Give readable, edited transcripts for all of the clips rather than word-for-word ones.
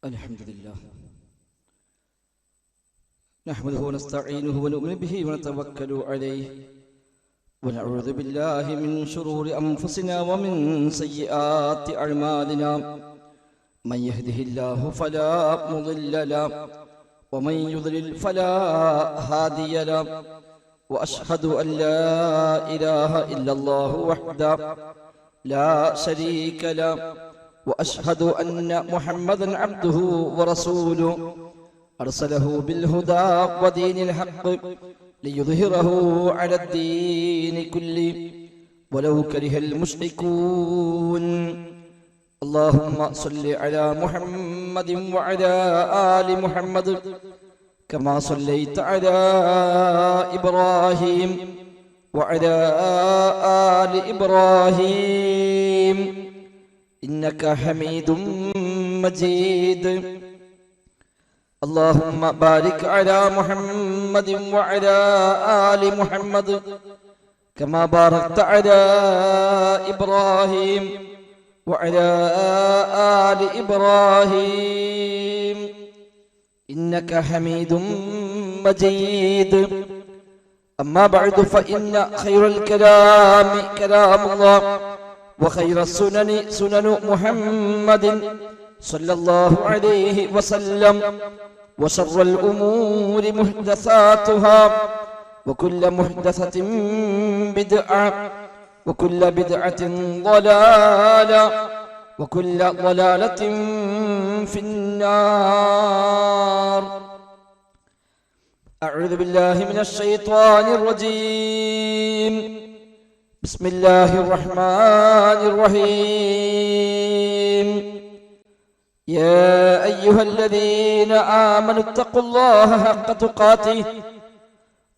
الحمد لله نحمده ونستعينه ونؤمن به ونتوكل عليه ونعوذ بالله من شرور أنفسنا ومن سيئات أعمالنا من يهده الله فلا مضل له ومن يضلل فلا هادي له وأشهد أن لا إله إلا الله وحده لا شريك له وأشهد أن محمدا عبده ورسوله أرسله بالهدى ودين الحق ليظهره على الدين كله ولو كره المشركون اللهم صل على محمد وعلى آل محمد كما صليت على إبراهيم وعلى آل إبراهيم إنك حميد مجيد اللهم بارك على محمد وعلى آل محمد كما باركت على إبراهيم وعلى آل إبراهيم إنك حميد مجيد أما بعد فإن خير الكلام كلام الله وخير السنن سنن محمد صلى الله عليه وسلم وشر الأمور محدثاتها وكل محدثة بدعة وكل بدعة ضلالة وكل ضلالة في النار أعوذ بالله من الشيطان الرجيم بسم الله الرحمن الرحيم يا أيها الذين آمنوا اتقوا الله حق تقاته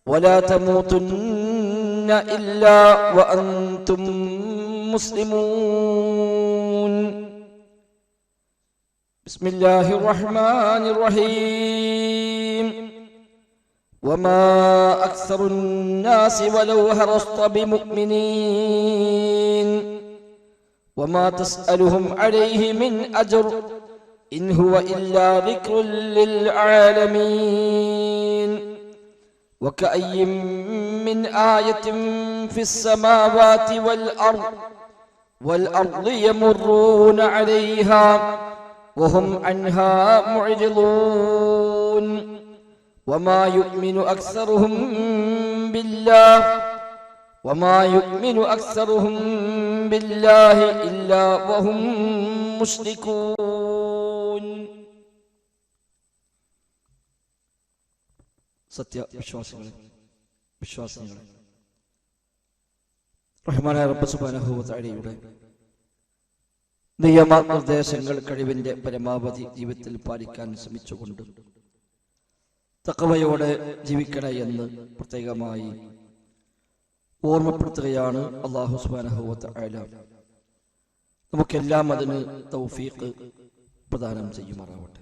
ولا تموتن إلا وأنتم مسلمون بسم الله الرحمن الرحيم وما أكثر الناس ولو حرصت بمؤمنين وما تسألهم عليه من أجر إن هو إلا ذكر للعالمين وكأي من آية في السماوات والأرض يمرون عليها وهم عنها معرضون وما يؤمن أكثرهم بالله إلا وهم مشركون സത്യ വിശ്വാസികളെ റഹ്മാനായ റബ്ബ് സുബ്ഹാനഹു വ തആലയുടെ നിയമനിർദ്ദേശങ്ങൾ കഴിവിന്റെ പരമാവധി ജീവിതത്തിൽ പാലിക്കാൻ ശ്രമിച്ചുകൊണ്ട് തഖ്വയോടെ ജീവിക്കണേ എന്ന് പ്രത്യേകമായി ഓർമ്മപ്പെടുത്തുകയാണ് അല്ലാഹു സുബ്ഹാനഹു വ തആല നമുക്കെല്ലാം അതിന് തൗഫീഖ് പ്രദാനം ചെയ്യുമാറാവട്ടെ.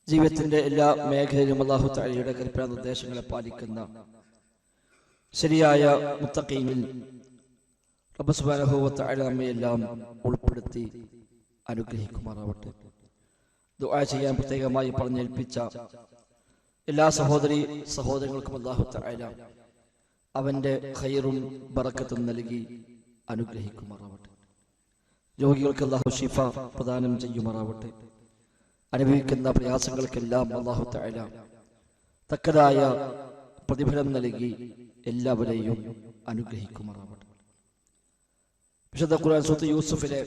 ജീവിതത്തിന്റെ എല്ലാ മേഖലയിലും അല്ലാഹു തആലയുടെ കൽപ്പന നിർദ്ദേശങ്ങളെ പാലിക്കുന്ന ശരിയായ മുത്തഖീനിൽ റബ്ബ് സുബ്ഹാനഹു വ തആല നമ്മയെല്ലാം ഉൾപ്പെടുത്തി അനുഗ്രഹിക്കുമാറാവട്ടെ. ദുആ ചെയ്യാൻ പ്രത്യേകമായി പറഞ്ഞേൽപ്പിച്ച എല്ലാ സഹോദരങ്ങൾക്കും അല്ലാഹു തആല അവന്റെ ഖൈറും ബറക്കത്തും നൽകി അനുഗ്രഹിക്കുമാറാവട്ടെ. രോഗികൾക്ക് അല്ലാഹു ശിഫ പ്രദാനം ചെയ്യുമാറാവട്ടെ. അനുഭവിക്കുന്ന പ്രയാസങ്ങൾക്കെല്ലാം അല്ലാഹു തആല തക്കതായ പ്രതിഫലം നൽകി എല്ലാവരെയും അനുഗ്രഹിക്കുമാറാവട്ടെ. വിശുദ്ധ ഖുർആൻ സൂറത്ത് യൂസുഫിലെ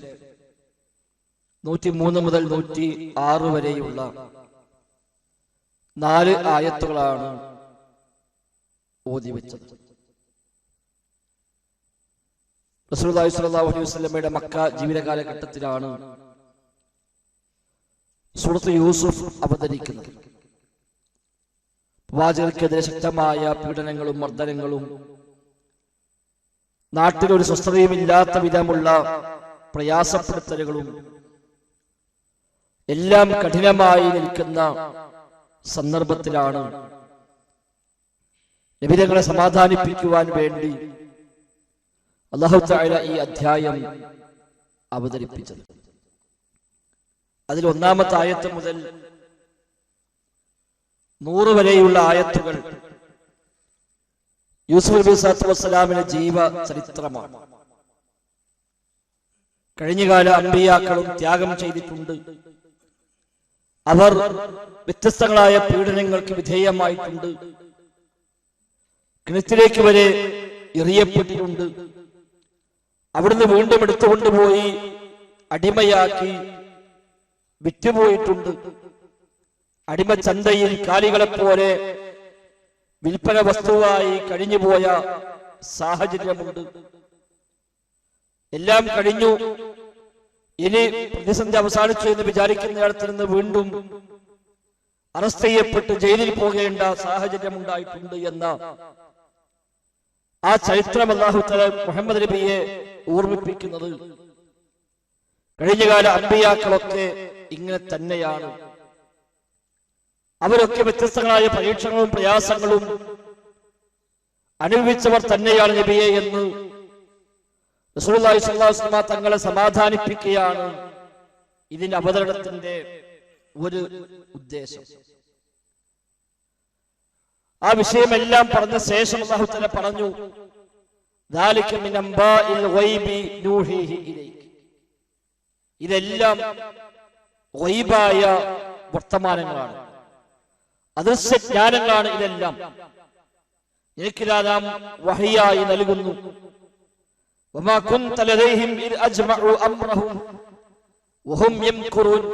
103 മുതൽ 106 വരെയുള്ള 4 ആയത്തുകളാണ് ഓതി വെച്ചത്. റസൂലുള്ളാഹി സ്വല്ലല്ലാഹു അലൈഹി വസല്ലമയുടെ മക്ക ജീവിത കാലഘട്ടത്തിലാണ് സൂറത്ത് യൂസുഫ് അവതരിക്കുന്നത്. പ്രവാചകർക്കെതിരെ ശക്തമായ പീഡനങ്ങളും മർദ്ദനങ്ങളും നാട്ടിലൊരു സ്വസ്ഥതയുമില്ലാത്ത വിധമുള്ള പ്രയാസപ്പെടുത്തലുകളും എല്ലാം കഠിനമായി നിൽക്കുന്ന സന്ദർഭത്തിലാണ് നബി തങ്ങളെ സമാധാനിപ്പിക്കുവാൻ വേണ്ടി അല്ലാഹു തആല ഈ അധ്യായം അവതരിപ്പിച്ചത്. അതിൽ ഒന്നാമത്തെ ആയത്ത് മുതൽ 100 വരെയുള്ള ആയത്തുകൾ യൂസുഫ് നബി സ്വല്ലല്ലാഹു അലൈഹി വസല്ലമയുടെ ജീവ ചരിത്രമാണ്. കഴിഞ്ഞകാല അമ്പിയാക്കളും ത്യാഗം ചെയ്തിട്ടുണ്ട്. അവർ വ്യത്യസ്തങ്ങളായ പീഡനങ്ങൾക്ക് വിധേയമായിട്ടുണ്ട്. കിണറ്റിലേക്ക് വരെ എറിയപ്പെട്ടിട്ടുണ്ട്. അവിടുന്ന് വീണ്ടും എടുത്തുകൊണ്ടുപോയി അടിമയാക്കി വിറ്റുപോയിട്ടുണ്ട്. അടിമച്ചന്തയിൽ കാലികളെപ്പോലെ വിൽപ്പന വസ്തുവായി കഴിഞ്ഞുപോയ സാഹചര്യമുണ്ട്. എല്ലാം കഴിഞ്ഞു, ഇനി പ്രതിസന്ധി അവസാനിച്ചു എന്ന് വിചാരിക്കുന്നയിടത്ത് നിന്ന് വീണ്ടും അറസ്റ്റ് ചെയ്യപ്പെട്ട് ജയിലിൽ പോകേണ്ട സാഹചര്യം ഉണ്ടായിട്ടുണ്ട് എന്ന ആ ചരിത്രം അല്ലാഹു തആല മുഹമ്മദ് നബിയെ ഓർമ്മിപ്പിക്കുന്നത് കഴിഞ്ഞകാല അമ്പിയാക്കളൊക്കെ ഇങ്ങനെ തന്നെയാണ്. അവരൊക്കെ വ്യത്യസ്തങ്ങളായ പരീക്ഷണങ്ങളും പ്രയാസങ്ങളും അനുഭവിച്ചവർ തന്നെയാണ് നബിയെ എന്ന് റസൂലുള്ളാഹി സ്വല്ലല്ലാഹു അലൈഹി വസല്ലം തങ്ങളെ സമാധാനിപ്പിക്കുകയാണ് ഇതിന്റെ അവതരണത്തിന്റെ ഒരു ഉദ്ദേശം. ആ വിഷയമെല്ലാം പറഞ്ഞ ശേഷം അല്ലാഹു തആല പറഞ്ഞു, ദാലിക മിൻ അംബാഇൽ ഗൈബി നൂഹിഹി ഇലൈക. ഇതെല്ലാം ഗൈബായ വർത്തമാനങ്ങളാണ്, അദൃശ്യജ്ഞാനങ്ങളാണ്. ഇതെല്ലാം എനിക്കിതാ നാം വഹയ്യായി നൽകുന്നു. വമാ കുൻത ലദൈഹിം ഇദ് അജ്മഉ അംറഹും വഹും യംകുറൂൻ.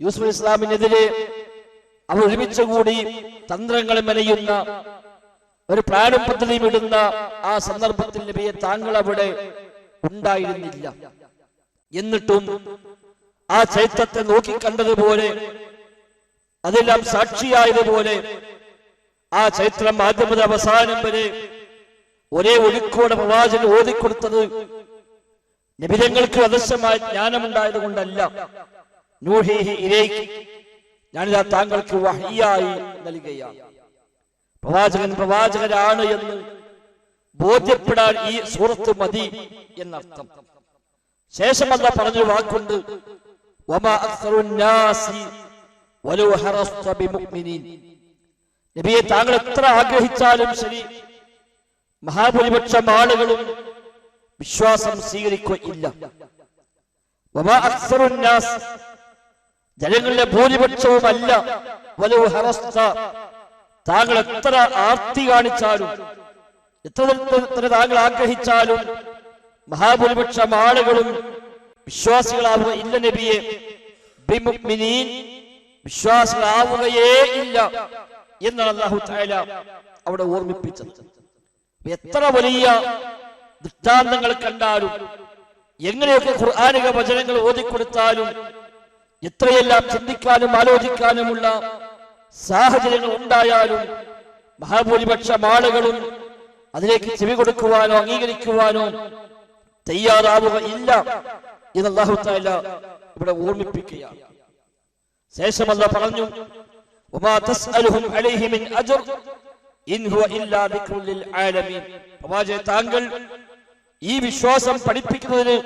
യൂസുഫ് ഇസ്ലാമിനെതിരെ അവർ ഒരുമിച്ച് കൂടി തന്ത്രങ്ങൾ മെനയുന്ന ഒരു പ്ലാനും പദ്ധതിയും ഇടുന്ന ആ സന്ദർഭത്തിൽ നബിയെ താങ്കൾ അവിടെ ഉണ്ടായിരുന്നില്ല. എന്നിട്ടും ആ ചൈത്യത്തെ നോക്കിക്കണ്ടതുപോലെ, അതെല്ലാം സാക്ഷിയായതുപോലെ ആ ചരിത്രം ആദ്യം മുതൽ അവസാനം വരെ ഒരേ ഒഴുക്കോടെ പ്രവാചകൻ ഓതിക്കൊടുത്തത് നബിതങ്ങൾക്ക് അദൃശ്യമായ ജ്ഞാനമുണ്ടായത് കൊണ്ടല്ല. നൂഹിഹി ഇലൈക, ഞാനിതാ താങ്കൾക്ക് വഹയ്യായി നൽകുകയാണ്. പ്രവാചകനാണ് എന്ന് ബോധ്യപ്പെടാൻ ഈ സൂറത്ത് മതി എന്നർത്ഥം. ശേഷം അല്ലാഹു പറഞ്ഞ വാക്കുണ്ട്, വമാ അക്സറുൻ നാസി വലൗ ഹറസ്ത ബിമുഅ്മിനീൻ. നബിയെ താങ്കൾ എത്ര ആഗ്രഹിച്ചാലും ശരി, മഹാഭൂരിപക്ഷം ആളുകളും വിശ്വാസം സ്വീകരിക്കുകയില്ല. വമാ അക്സറുൻ നാസ്, ജനങ്ങളുടെ ഭൂരിപക്ഷവുമല്ല. വലൗ ഹറസ്ത, താങ്കൾ എത്ര ആർത്തി കാണിച്ചാലും, എത്ര താങ്കൾ ആഗ്രഹിച്ചാലും മഹാഭൂരിപക്ഷം ആളുകളും വിശ്വാസികളാവുക ഇല്ല നബിയെ. ബിമുഅ്മിനീൻ, വിശ്വാസികളാവുകയേ ഇല്ല എന്നാണ് അല്ലാഹു തആല അവിടെ ഓർമ്മിപ്പിച്ചത്. എത്ര വലിയ ദൃഷ്ടാന്തങ്ങൾ കണ്ടാലും, എങ്ങനെയൊക്കെ ഖുർആനിക വചനങ്ങൾ ഓതിക്കൊടുത്താലും, എത്രയെല്ലാം ചിന്തിക്കാനും ആലോചിക്കാനുമുള്ള സാഹചര്യങ്ങൾ ഉണ്ടായാലും മഹാഭൂരിപക്ഷം ആളുകളും അതിലേക്ക് ചെവി കൊടുക്കുവാനോ അംഗീകരിക്കുവാനോ തയ്യാറാവുക ഇല്ല എന്ന് അല്ലാഹു തആല ഇവിടെ ഓർമ്മിപ്പിക്കുകയാണ്. ശേഷം അല്ലാഹു പറഞ്ഞു, വമാ തസ്അലുഹും അലൈഹി മിൻ അജ്ർ ഇൻ ഹുവ ഇല്ലാ ദിക്റുൽ ലിൽ ആലമീൻ. പ്രവാചകൻ താങ്കൾ ഈ വിശ്വാസം പഠിപ്പിക്കുന്നതിന്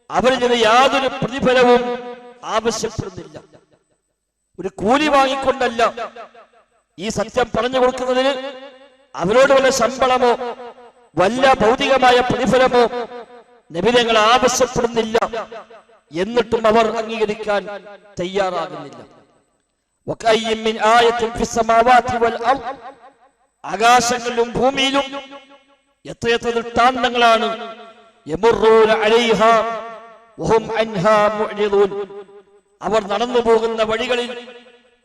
അവരിൽ നിന്ന് യാതൊരു പ്രതിഫലവും ആവശ്യപ്പെടുന്നില്ല. ഒരു കൂലി വാങ്ങിക്കൊണ്ടല്ല ഈ സത്യം പറഞ്ഞു കൊടുക്കുന്നതിന് അവരോട് വല്ല ശമ്പളമോ വല്ല ഭൗതികമായ പ്രതിഫലമോ നബി തങ്ങൾ ആവശ്യപ്പെടുന്നില്ല. എന്നിട്ടും അവർ അംഗീകരിക്കാൻ തയ്യാറാകുന്നില്ല. വകഅയ്യിൻ മിൻ ആയത്തിൻ ഫിസ് സമാവാതി വൽ അർദ്, ആകാശങ്ങളിലും ഭൂമിയിലും എത്രയെത്ര ദൃഷ്ടാന്തങ്ങളാണ്. യമുറൂന അലൈഹാ വഹും അൻഹാ മുഅ്രിദൂൻ, അവർ നടന്നു പോകുന്ന വഴികളിൽ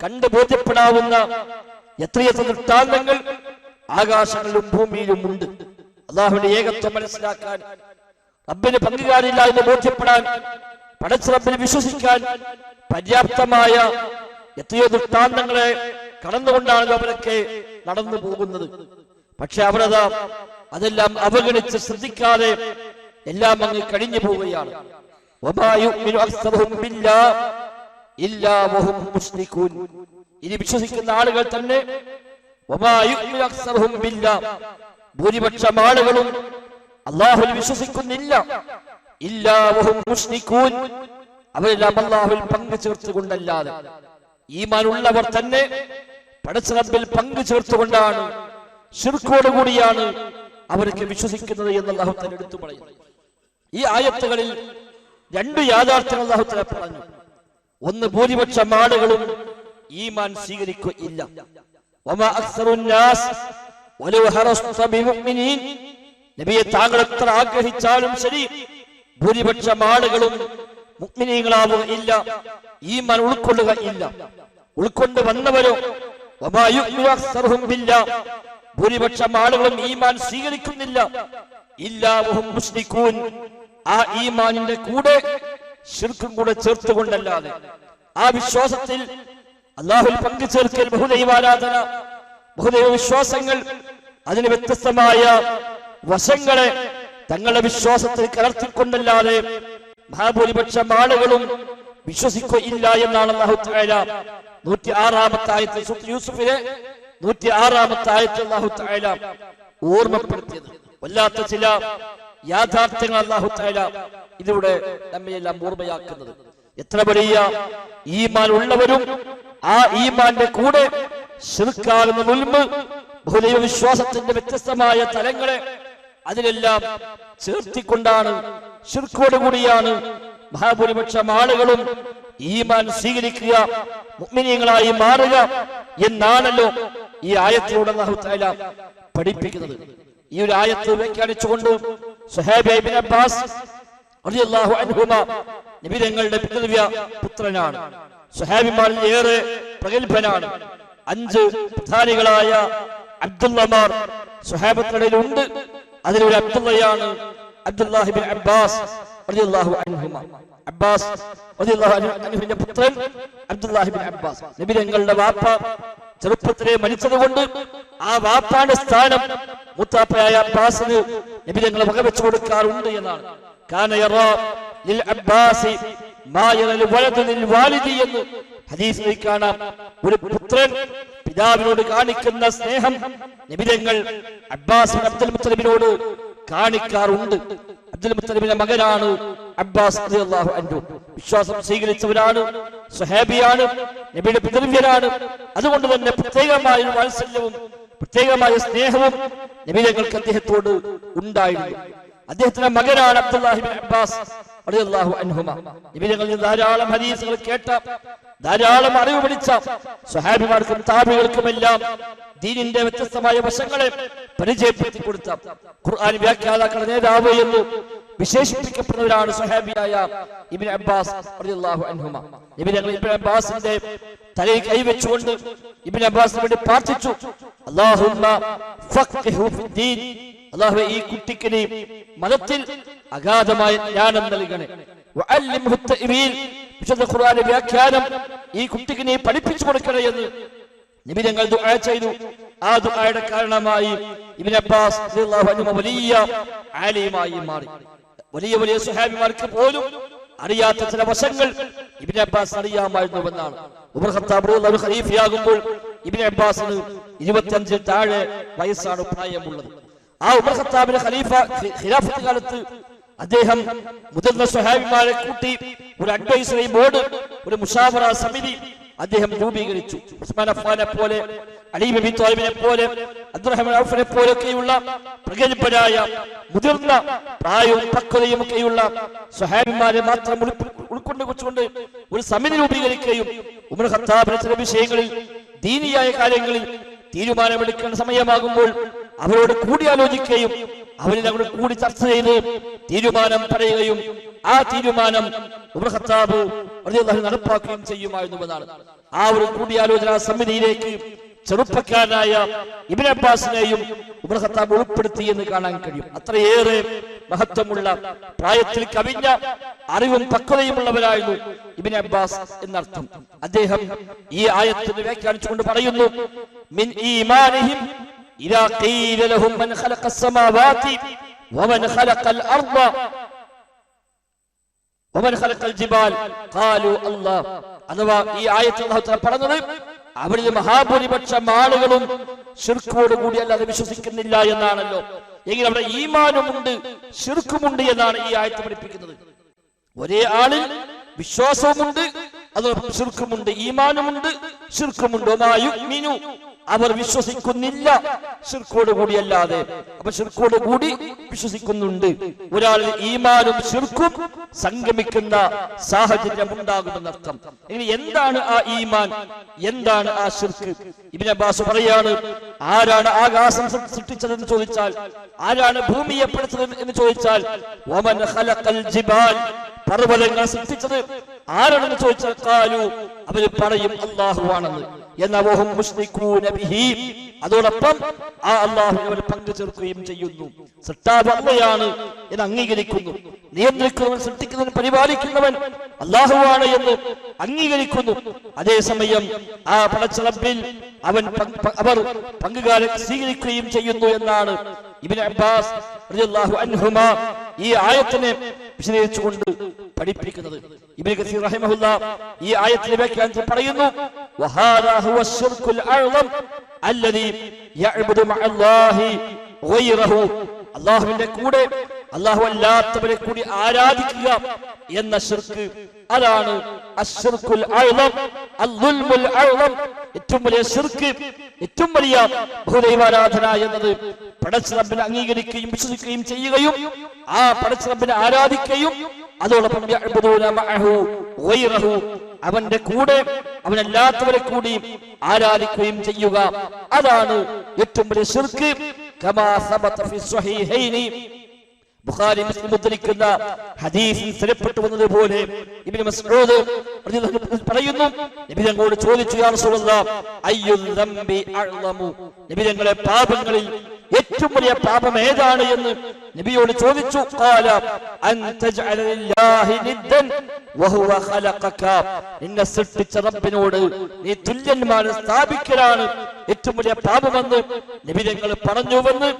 കണ്ടു ബോധ്യപ്പെടാവുന്ന എത്രയെത്ര ദൃഷ്ടാന്തങ്ങൾ ആകാശങ്ങളിലും ഭൂമിയിലും ഉണ്ട്. അല്ലാഹുവിന്റെ ഏകത്വം മനസ്സിലാക്കാൻ, റബ്ബിന് പങ്കുകാരില്ല എന്ന് ബോധ്യപ്പെടാൻ, പടച്ച റബ്ബിനെ വിശ്വസിക്കാൻ പര്യാപ്തമായ എത്രയോ ദൃഷ്ടാന്തങ്ങളെ കടന്നുകൊണ്ടാണ് അവരൊക്കെ നടന്നു പോകുന്നത്. പക്ഷെ അവരതാ അതെല്ലാം അവഗണിച്ച് ശ്രദ്ധിക്കാതെ എല്ലാം അങ്ങ് കഴിഞ്ഞു പോവുകയാണ്. ഇനി വിശ്വസിക്കുന്ന ആളുകൾ തന്നെ ഭൂരിപക്ഷം ആളുകളും അല്ലാഹുവിൽ വിശ്വസിക്കുന്നില്ല. അവരെല്ലാം അല്ലാഹുവിൽ പങ്കു ചേർത്തുകൊണ്ടല്ലാതെ, ഈമാൻ ഉള്ളവർ തന്നെ പടച്ച റബ്ബിൽ പങ്കു ചേർത്തുകൊണ്ടാണ്, ശിർക്കോടുകൂടിയാണ് അവർക്ക് വിശ്വസിക്കുന്നത് എന്ന് അല്ലാഹു തആല എടുത്തു പറയുന്നു. ഈ ആയത്തുകളിൽ രണ്ട് യാഥാർത്ഥ്യങ്ങൾ അല്ലാഹു തആല പറഞ്ഞു. ഒന്ന്, ഭൂരിപക്ഷം ആളുകളും ഈമാൻ സ്വീകരിക്കുകയില്ല. വമാ അക്സറുൻ നാസ് വലൗ ഹറസ്ത ബിമുഅ്മിനീൻ, നബിയെ താങ്കൾ എത്ര ആഗ്രഹിച്ചാലും ശരി ഭൂരിപക്ഷം ആളുകളും മുഅ്മിനീങ്ങളാവുകയില്ല, ഈമാൻ ഉൾക്കൊള്ളുകയില്ല. ഉൾക്കൊണ്ട് വന്നവരോ വമാ യുഅ്മിനു അക്സറുഹും ബില്ലാഹ്, ഭൂരിപക്ഷം ആളുകളും ഈമാൻ സ്വീകരിക്കുന്നില്ല. ഇല്ലാ വഹും മുശ്രികൂൻ, ആ ഈമാനിന്റെ കൂടെ ശിർക്കും കൂടെ ചേർത്തുകൊണ്ടല്ലാതെ. ആ വിശ്വാസത്തിൽ അല്ലാഹുവിൽ പങ്കു ചേർക്കൽ, ബഹുദൈവാരാധന, ബഹുദൈവ വിശ്വാസങ്ങൾ, അതിന് വ്യത്യസ്തമായ വശങ്ങളെ തങ്ങളുടെ വിശ്വാസത്തിൽ കലർത്തിക്കൊണ്ടല്ലാതെ മഹാഭൂരിപക്ഷം ആളുകളും വിശ്വസിക്കുകയില്ല എന്നാണ് അല്ലാഹു തആല 106-ാമത്തെ ആയത്തിൽ സൂറത്ത് യൂസുഫിലെ 106-ാമത്തെ ആയത്തിൽ അല്ലാഹു തആല ഓർമ്മപ്പെടുത്തിയത്. വല്ലാത്ത ചില യാഥാർത്ഥ്യങ്ങൾ അല്ലാഹു തആല ഇതിലൂടെ നമ്മയെല്ലാം ഓർമ്മയാക്കുന്നത്. എത്ര വലിയ ഈമാൻ ഉള്ളവരും ആ ഈമാന്റെ കൂടെ ശിർക്കാകുന്ന ഉൽമ്, ബഹുദൈവ വിശ്വാസത്തിന്റെ വ്യത്യസ്തമായ തലങ്ങളെ അതിലെല്ലാം ചേർത്തിക്കൊണ്ടാണ്, ശിർക്കോടുകൂടിയാണ് മഹാഭൂരിപക്ഷം ആളുകളും ഈമാൻ സ്വീകരിക്കുക, മുഅ്മിനീങ്ങളായി മാറുക എന്നാണല്ലോ ഈ ആയത്തിലൂടെ അല്ലാഹു തആല പഠിപ്പിക്കുന്നത്. ഈ ഒരു ആയത്ത് വ്യാഖ്യാനിച്ചുകൊണ്ട് സ്വഹാബി ഇബ്നു അബ്ബാസ് റളിയല്ലാഹു അൻഹുമ നബി തങ്ങളുടെ പിതൃവ്യ പുത്രനാണ്, സ്വഹാബിമാരിൽ ഏറെ പ്രഗത്ഭനാണ്. 5 പ്രധാനികളായ അബ്ദുള്ളമാർ സ്വഹാബത്തിനിടയിലുണ്ട്. അതിലൊരു അബ്ദുള്ളയാണ് അബ്ദുല്ലാഹി ഇബ്നു അബ്ബാസ് റളിയല്ലാഹു അൻഹുമ. അബ്ബാസ് റളിയല്ലാഹു അൻഹുവിന്റെ പുത്രൻ അബ്ദുല്ലാഹി ഇബ്നു അബ്ബാസ്. നബി തങ്ങളുടെ വാപ്പ ചെറുപ്പത്തിലെ മരിച്ചതുകൊണ്ട് ആ വാപ്പാന്റെ സ്ഥാനം മുത്താപ്പയായ അബ്ബാസിന് നബി തങ്ങൾ വകവെച്ചു കൊടുക്കാറുണ്ട് എന്നാണ്. കാന യറാ ലിൽ അബ്ബാസി മാ യറൽ വലദു ലിൽ വാലിദി എന്ന് ഹദീസിൽ കാണാം. ഒരു പുത്രൻ പിതാവിനോട് കാണിക്കുന്ന സ്നേഹം നബി തങ്ങൾ അബ്ബാസ് അബ്ദുൽ മുത്തലിബിനോട് കാണിക്കാറുണ്ട്. അബ്ദുൽ മുത്തലിബിന്റെ മകനാണ് അബ്ബാസ് റളിയല്ലാഹു അൻഹു. വിശ്വാസം സ്വീകരിച്ചവരാണ്, സ്വഹാബിയാണ്, നബിയുടെ പിതൃവ്യനാണ്. അതുകൊണ്ട് തന്നെ പ്രത്യേകമായ വാത്സല്യവും പ്രത്യേകമായ സ്നേഹവും നബി തങ്ങൾക്ക് അദ്ദേഹത്തോട് ഉണ്ടായിരുന്നു. അദ്ദേഹത്തിന്റെ മകനാണ് അബ്ദുല്ലാഹി ഇബ്നു അബ്ബാസ് റളിയല്ലാഹു അൻഹുമ. നബി തങ്ങളിൽ ധാരാളം ഹദീസുകൾ കേട്ട, ധാരാളം അറിവ് പഠിച്ച സ്വഹാബിമാർക്കും താബികൾക്കുമെല്ലാം ദീനിന്റെ വ്യത്യസ്തമായ വശങ്ങളെ പരിചയപ്പെടുത്തി കൊടുത്ത, ഖുർആൻ വ്യാഖ്യാതാക്കളുടെ നേതാവ് എന്ന് വിശേഷിപ്പിക്കപ്പെടുന്നവരാണ് സ്വഹാബിയായ ഇബ്നു അബ്ബാസ് റളിയല്ലാഹു അൻഹുമ. നബി തങ്ങൾ ഇബ്നു അബ്ബാസിന്റെ തലയിൽ കൈവച്ചുകൊണ്ട് ഇബ്നു അബ്ബാസിന് വേണ്ടി പ്രാർത്ഥിച്ചു, അല്ലാഹുമ്മ ഫഖ്ഹിഹു ഫിദ്ദീൻ, അല്ലാഹുവേ ഈ കുട്ടിക്ക് നീ മതത്തിൽ അഗാധമായ ജ്ഞാനം നൽകണേ. വഅല്ലിംഹു തഅ്വീൽ, വിശുദ്ധ ഖുർആന്റെ വ്യാഖ്യാനം ഈ കുട്ടിക്ക് നീ പഠിപ്പിച്ചു കൊടുക്കണേ എന്ന് നബി തങ്ങൾ ദുആ ചെയ്തു. ആ ദുആയുടെ കാരണമായി ഇബ്നു അബ്ബാസ് റളിയല്ലാഹു അൻഹു വലിയ ആലിമായി മാറി. വലിയ വലിയ സ്വഹാബിമാർക്ക് പോലും അറിയാത്ത ചില വശങ്ങൾ ഇബ്നു അബ്ബാസ് അറിയാമായിരുന്നുവെന്നാണ്. ഉമർ ഖത്താബ് റളിയല്ലാഹു അൻഹു ഖലീഫയാകുമ്പോൾ ഇബ്നു അബ്ബാസിന് 25 താഴെ വയസ്സാണ് പ്രായമുള്ളത്. ആ ഉമർ ഖത്താബിന്റെ ഖിലാഫത്ത് കാലത്ത് അദ്ദേഹം മുതിർന്ന സ്വഹാബിമാരെ കൂട്ടി ഒരു അഡ്വൈസറി ബോർഡ്, ഒരു മുഷാവറ സമിതി അദ്ദേഹം രൂപീകരിച്ചു. ഉസ്മാൻ അഫ്ഫാനെ പോലെ, അലി ഇബ്നു അബീ ത്വാലിബിനെ പോലെ, അബ്ദുറഹ്മാൻ ഔഫിനെ പോലെയൊക്കെയുള്ള പ്രഗത്ഭരായ മുതിർന്ന പ്രായവും പക്വതയും ഒക്കെയുള്ള സ്വഹാബിമാരെ മാത്രം ഉൾക്കൊണ്ട് ഒരു സമിതി രൂപീകരിക്കുകയും ഉമർ ഖത്താബിന്റെ ചില വിഷയങ്ങളിൽ, ദീനിയായ കാര്യങ്ങളിൽ തീരുമാനമെടുക്കേണ്ട സമയമാകുമ്പോൾ അവരോട് കൂടിയാലോചിക്കുകയും അവരിൽ അവിടെ കൂടി ചർച്ച ചെയ്ത് തീരുമാനം പറയുകയും ആ തീരുമാനം ഉമർ ഖത്താബ് റളിയല്ലാഹു അൻഹു നടപ്പാക്കുകയും ചെയ്യുമായിരുന്നുവെന്നാണ്. ആ ഒരു കൂടിയാലോചനാ സമിതിയിലേക്ക് ചെറുപ്പക്കാരനായ ഇബ്നു അബ്ബാസിനെയും ഉമർ ഖത്താബ് ഉൾപ്പെടുത്തി എന്ന് കാണാൻ കഴിയും. അത്രയേറെ മഹത്വമുള്ള, പ്രായത്തിൽ കവിഞ്ഞ അറിവും പക്വതയുമുള്ളവരായിരുന്നു ഇബ്നു അബ്ബാസ് എന്നർത്ഥം. അദ്ദേഹം ഈ ആയത്തിന് വ്യാഖ്യാനിച്ചുകൊണ്ട് പറയുന്നു, മിൻ ഈമാനിഹിം ഇദാ ഖീല ലഹും മൻ ഖലഖസ് സമാവാതി വമൻ ഖലഖൽ അർദ വമൻ ഖലഖൽ ജിബാൽ ഖാലു അല്ലാഹ്. അഥവാ ഈ ആയത്തിൽ അല്ലാഹു തആല പറഞ്ഞത് അവരിൽ മഹാഭൂരിപക്ഷം ആളുകളും ശിർക്കോട് കൂടി അല്ലാതെ വിശ്വസിക്കുന്നില്ല എന്നാണല്ലോ. എങ്കിൽ അവിടെ ഈമാനുമുണ്ട് ശിർക്കുമുണ്ട് എന്നാണ് ഈ ആയത്ത് പഠിപ്പിക്കുന്നത്. ഒരേ ആളിൽ വിശ്വാസവുമുണ്ട്, അതോടൊപ്പം ശിർക്കുമുണ്ട്. ഈമാനുമുണ്ട്, ശിർക്കുമുണ്ട്. അവർ വിശ്വസിക്കുന്നില്ല ശിർക്കോട് കൂടിയല്ലാതെ. അപ്പൊ ശിർക്കോട് കൂടി വിശ്വസിക്കുന്നുണ്ട്. ഒരാളിൽ ഈമാനും ശിർക്കും സംഗമിക്കുന്ന സാഹചര്യം ഉണ്ടാകുമെന്നർത്ഥം. ഇനി എന്താണ് ആ ഈമാൻ, എന്താണ് ആ ശിർക്ക്? ഇബ്നു അബ്ബാസ് പറയാണ്, ആരാണ് ആകാശം സൃഷ്ടിച്ചതെന്ന് ചോദിച്ചാൽ, ആരാണ് ഭൂമിയെ പടച്ചത് എന്ന് ചോദിച്ചാൽ, വമൻ ഖലഖൽ ജിബാൽ, പർവ്വതങ്ങൾ സൃഷ്ടിച്ചത് ആരാണെന്ന് ചോദിച്ചാൽ ഖാലു, അവർ പറയും അല്ലാഹുവാണെന്ന്. എന്നവഹും മുശ്രികൂന ബിഹി, അതോടൊപ്പം ആ അല്ലാഹുവിനെ അവർ പങ്കു ചേർക്കുകയും ചെയ്യുന്നു. സൃഷ്ടാവ് അല്ലാഹുവാണ് എന്ന് അംഗീകരിക്കുന്നു, നിയന്ത്രിക്കുന്നവൻ, സൃഷ്ടിക്കുന്നവൻ, പരിപാലിക്കുന്നവൻ അല്ലാഹുവാണ് എന്ന് അംഗീകരിക്കുന്നു. അതേസമയം ആ പടച്ച റബ്ബിൽ അവർ പങ്കുകാരെ സ്വീകരിക്കുകയും ചെയ്യുന്നു എന്നാണ് ഇബ്നു അബ്ബാസ് റളിയല്ലാഹു അൻഹുമാ ഈ ആയത്തിനെ വിശദീകരിച്ചുകൊണ്ട് പഠിപ്പിക്കുന്നത്. ഇബ്നു കസീർ റഹിമഹുല്ലാഹ് ഈ ആയത്തിലെ വ്യാഖ്യാനത്തിൽ പറയുന്നു, വഹാദാ ഹുവ അശ്ശിർകുൽ അഅ്ളം അല്ലദീ യഅ്ബുദു മഅല്ലാഹി ഗൈറഹു, അല്ലാഹുവിന്റെ കൂടെ അല്ലാഹു അല്ലാത്തവരെ കൂടി ആരാധിക്കുക എന്ന ശിർക്ക്, അതാണ് അശ്ശിർകുൽ അഅ്ളം, അൽദുൽമുൽ അഅ്ളം, ഏറ്റവും വലിയ ശിർക്ക്, ഏറ്റവും വലിയ ബഹുദൈവാരാധന എന്നത് പടച്ച റബ്ബിനെ അംഗീകരിക്കുകയും വിശ്വസിക്കുകയും ചെയ്യുകയും ആ പടച്ച റബ്ബിനെ ആരാധിക്കുകയും അതോടൊപ്പം യഅ്ബുദൂന മഅഹു ഗൈറഹു, അവന്റെ കൂടെ അവനല്ലാത്തവരെ കൂടി ആരാധിക്കുകയും ചെയ്യുക, അതാണ് ഏറ്റവും വലിയ ശിർക്ക്. കമാ സബത ഫി സ്വഹീഹൈനി, ബുഖാരി മുസ്ലിം ഉദ്ധരിക്കുന്ന ഹദീസിൽ സ്ഥിരപ്പെട്ടു വന്നതുപോലെ ഇബ്നു മസ്ഊദ് റളിയല്ലാഹു അൻഹു പറയുന്നു, നബി തങ്ങളോട് ചോദിച്ചു, യാ റസൂലല്ലാഹ് അയ്യുൽ ദംബി അഅ്ളമു, നബി തങ്ങളെ പാപങ്ങളിൽ ഏറ്റവും വലിയ പാപം ഏതാണ് എന്ന് നബിയോട് ചോദിച്ചു. ഖാല അൻ തജ്അല ലില്ലാഹി നിദ്ദൻ വഹുവ ഖലഖക, നിന്നെ സൃഷ്ടിച്ച റബ്ബിനോട് നീ തുല്യന്മാരെ സ്ഥാപിക്കലാണ് ഏറ്റവും വലിയ പാപമെന്ന് നബി തങ്ങൾ പറഞ്ഞുവെന്ന്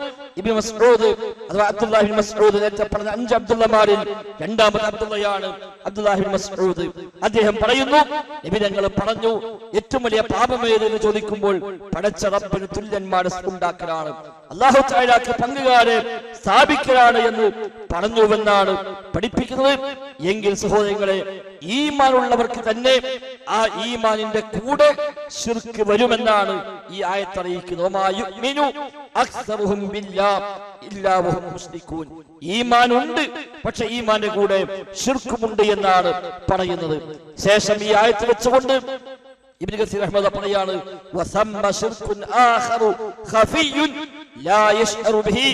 ഇബ്നു മസ്ഊദ് അഥവാ അബ്ദുല്ലാഹി ഇബ്നു മസ്ഊദ് നേരത്തെ പറഞ്ഞ 5 അബ്ദുള്ളമാരിൽ രണ്ടാമത്തെ അബ്ദുള്ളയാണ് അബ്ദുല്ലാഹി ഇബ്നു മസ്ഊദ്. അദ്ദേഹം പറയുന്നു, നബി തങ്ങൾ പറഞ്ഞു ഏറ്റവും വലിയ പാപം ഏതെന്ന് ചോദിക്കുമ്പോൾ പടച്ച റബ്ബിന് തുല്യന്മാരെ ഉണ്ടാക്കലാണ്, അല്ലാഹു തആലക്ക് പങ്കുകാരെ സ്ഥാപിക്കലാണ് എന്ന് പറഞ്ഞുവെന്നാണ് പഠിപ്പിക്കുന്നത്. എങ്കിൽ സഹോദരങ്ങളെ, ഈമാനുള്ളവർക്ക് തന്നെ ആ ഈമാനിന്റെ കൂടെ ശിർക്ക് വരുമെന്നാണ് ഈ ആയത്ത് അറിയിക്കുന്നത്. വമാ യുഅ്മിനു അക്സറുഹും ബില്ലാഹി ഇല്ലാ വഹും മുശ്രികൂൻ, ഈമാനുണ്ട്, പക്ഷെ ഈമാന്റെ കൂടെ ശിർക്കുമുണ്ട് എന്നാണ് പറയുന്നത്. ശേഷം ഈ ആയത്ത് വെച്ചുകൊണ്ട് ഇബ്നു കസീർ റഹ്മത്തുള്ളാഹി പറയാണ്, വസമ്മ ശിർകുൻ ആഖറു ഖഫിയ്യുൻ ലാ യശ്അറു ബിഹി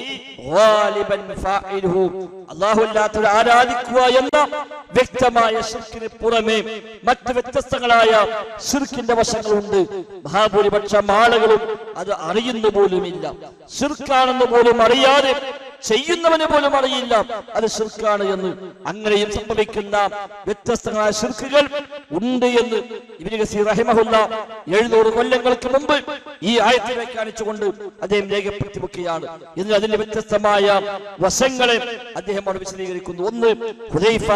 ഗാലിബൻ ഫാഇലുഹു, അല്ലാഹു അല്ലാത്തവരെ ആരാധിക്കുക എന്ന വ്യക്തമായ ശിർക്കിന് പുറമെ മറ്റ് വ്യത്യസ്തങ്ങളായ ശിർക്കിന്റെ വശങ്ങളുണ്ട്. മഹാഭൂരിപക്ഷം ആളുകളും അത് അറിയുന്നു പോലുമില്ല. ശിർക്കാണെന്ന് പോലും അറിയാതെ ചെയ്യുന്നവന് പോലും അറിയില്ല അത് ശിർക്കാണ് എന്ന്. അങ്ങനെയും സംഭവിക്കുന്ന വ്യത്യസ്തങ്ങളായ ശിർക്കുകൾ ഉണ്ട് എന്ന് ഇബ്നു കസീർ റഹിമഹുല്ലാഹ് 700 കൊല്ലങ്ങൾക്ക് മുമ്പ് ഈ ആയത്തെ വ്യാഖ്യാനിച്ചുകൊണ്ട് അദ്ദേഹം രേഖപ്പെടുത്തി വെക്കുകയാണ്. എന്ന് അതിന്റെ വ്യത്യസ്തമായ വശങ്ങളെ അദ്ദേഹം അവിടെ വിശദീകരിക്കുന്നു. ഒന്ന്, ഹുദൈഫ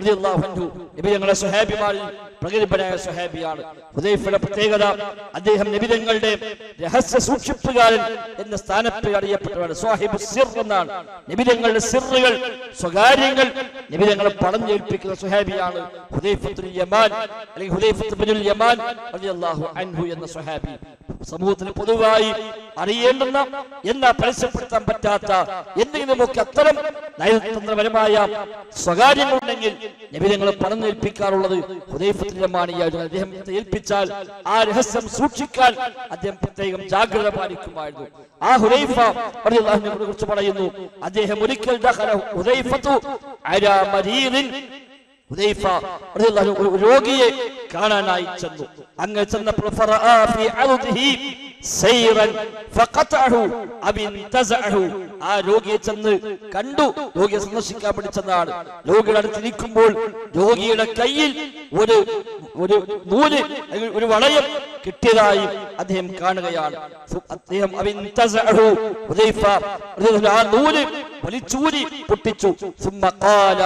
റളിയല്ലാഹു അൻഹു നബി തങ്ങളുടെ സ്വഹാബിമാരിൽ പ്രഗത്ഭനായ സ്വഹാബിയാണ്. ഹുദൈഫയുടെ പ്രത്യേകത, അദ്ദേഹം നബി തങ്ങളുടെ രഹസ്യ സൂക്ഷിപ്പുകാരൻ എന്ന സ്ഥാനത്ത് അറിയപ്പെട്ടവരാണ്. സ്വാഹിബു സിർ എന്നാണ്. നബി തങ്ങളുടെ സിറുകൾ, സ്വകാര്യങ്ങൾ നബി തങ്ങളെ പറഞ്ഞേൽപ്പിക്കുന്ന സ്വഹാബിയാണ് ഹുദൈഫത്തുൽ യമാൻ അല്ലെങ്കിൽ ഹുദൈഫത്ത് ഇബ്നുൽ യമാൻ റളിയല്ലാഹു അൻഹു എന്ന സ്വഹാബി. സമൂഹത്തിന് പൊതുവായി അറിയേണ്ടുന്ന എന്നാ പരസ്യപ്പെടുത്താൻ പറ്റാത്ത എന്തെങ്കിലുമൊക്കെ അത്തരം നയതന്ത്രപരമായ സ്വകാര്യങ്ങളുണ്ടെങ്കിൽ നബി തങ്ങളെ പറഞ്ഞേൽപ്പിക്കാറുള്ളത് ഹുദൈഫത്തുൽ യമാനിയായിരുന്നു. അദ്ദേഹത്തെ ഏൽപ്പിച്ചാൽ ആ രഹസ്യം സൂക്ഷിക്കാൻ അദ്ദേഹം പ്രത്യേകം ജാഗ്രത പാലിക്കുമായിരുന്നു. ആ ഹുദൈഫ റളിയല്ലാഹു അൻഹുവിനെ കുറിച്ച് പറയുന്നു, അദ്ദേഹം ഒരിക്കൽ ദഖല ഹുദൈഫത്തു അലാ മരീദിൻ, ഹുദൈഫ റളിയല്ലാഹു അൻഹു ഒരു രോഗിയെ കാണാനായി ചെന്നു. അങ്ങ് ചെന്നപ്പോൾ ഫറആ ഫീ അർദിഹി സൈറൻ ഫഖതഅഹു അബിൻതസഅഹു, ആ രോഗിയെ ചെന്ന് കണ്ടു. രോഗിയെ സന്ദർശിക്കാൻ വേണ്ടി ചെന്നാണ്. രോഗിയുടെ അടുത്ത് നിൽക്കുമ്പോൾ രോഗിയുടെ കയ്യിൽ ഒരു നൂല്, ഒരു വളയം കിട്ടിയതായി അദ്ദേഹം കാണുകയാണ്. അദ്ദേഹം അബിൻതസഅഹു, ഹുദൈഫ ആ നൂല് വലിച്ചൂരി പൊട്ടിച്ചു. സുമ്മ ഖാല,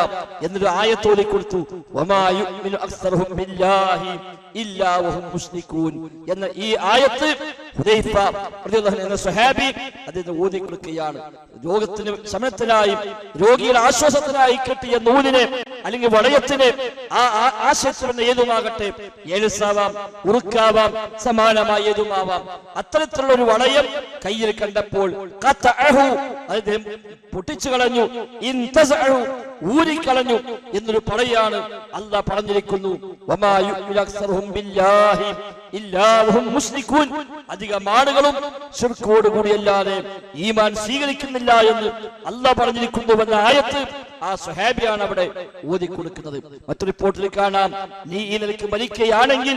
എന്നൊരു ആയത്ത് ഓതി കൊടുത്തു, വമാ യുഅ്മിനു അക്സറുഹും ബില്ലാഹി ഇല്ലാ വഹും മുശ്രികൂൻ എന്ന ഈ ആയത്ത് ഹുദൈഫ റളിയല്ലാഹു അൻഹു എന്ന സ്വഹാബി അദ്ദേഹം ഓതി കൊടുക്കുകയാണ്. രോഗത്തിന് ശമനത്തിനായി, രോഗിയുടെ ആശ്വാസത്തിനായി കിട്ടിയ നൂലിനെ അല്ലെങ്കിൽ വളയത്തിന് ആശയത്തിന് ഏതുമാകട്ടെ, എഴുസാവാം, ഉറുക്കാവാം, സമാനമായ ഏതുമാവാം, അത്തരത്തിലുള്ള ഒരു വളയം കയ്യിൽ കണ്ടപ്പോൾ അദ്ദേഹം പൊട്ടിച്ചു കളഞ്ഞു, ഊരിക്കളഞ്ഞു എന്നൊരു പറയാണ് അല്ലാഹ് പറഞ്ഞിരിക്കുന്നു. അധികം ആളുകളും ശിർക്കോട് കൂടിയല്ലാതെ ഈമാൻ സ്വീകരിക്കുന്നില്ല എന്ന് അല്ലാഹ് പറഞ്ഞിരിക്കുന്നുവെന്ന ആയത്ത് ആ സ്വഹാബിയാണ് അവിടെ ഓതി കൊടുക്കുന്നത്. മറ്റൊരു റിപ്പോർട്ടിൽ കാണാം, നീ ഈ നിലയ്ക്ക് മരിക്കുകയാണെങ്കിൽ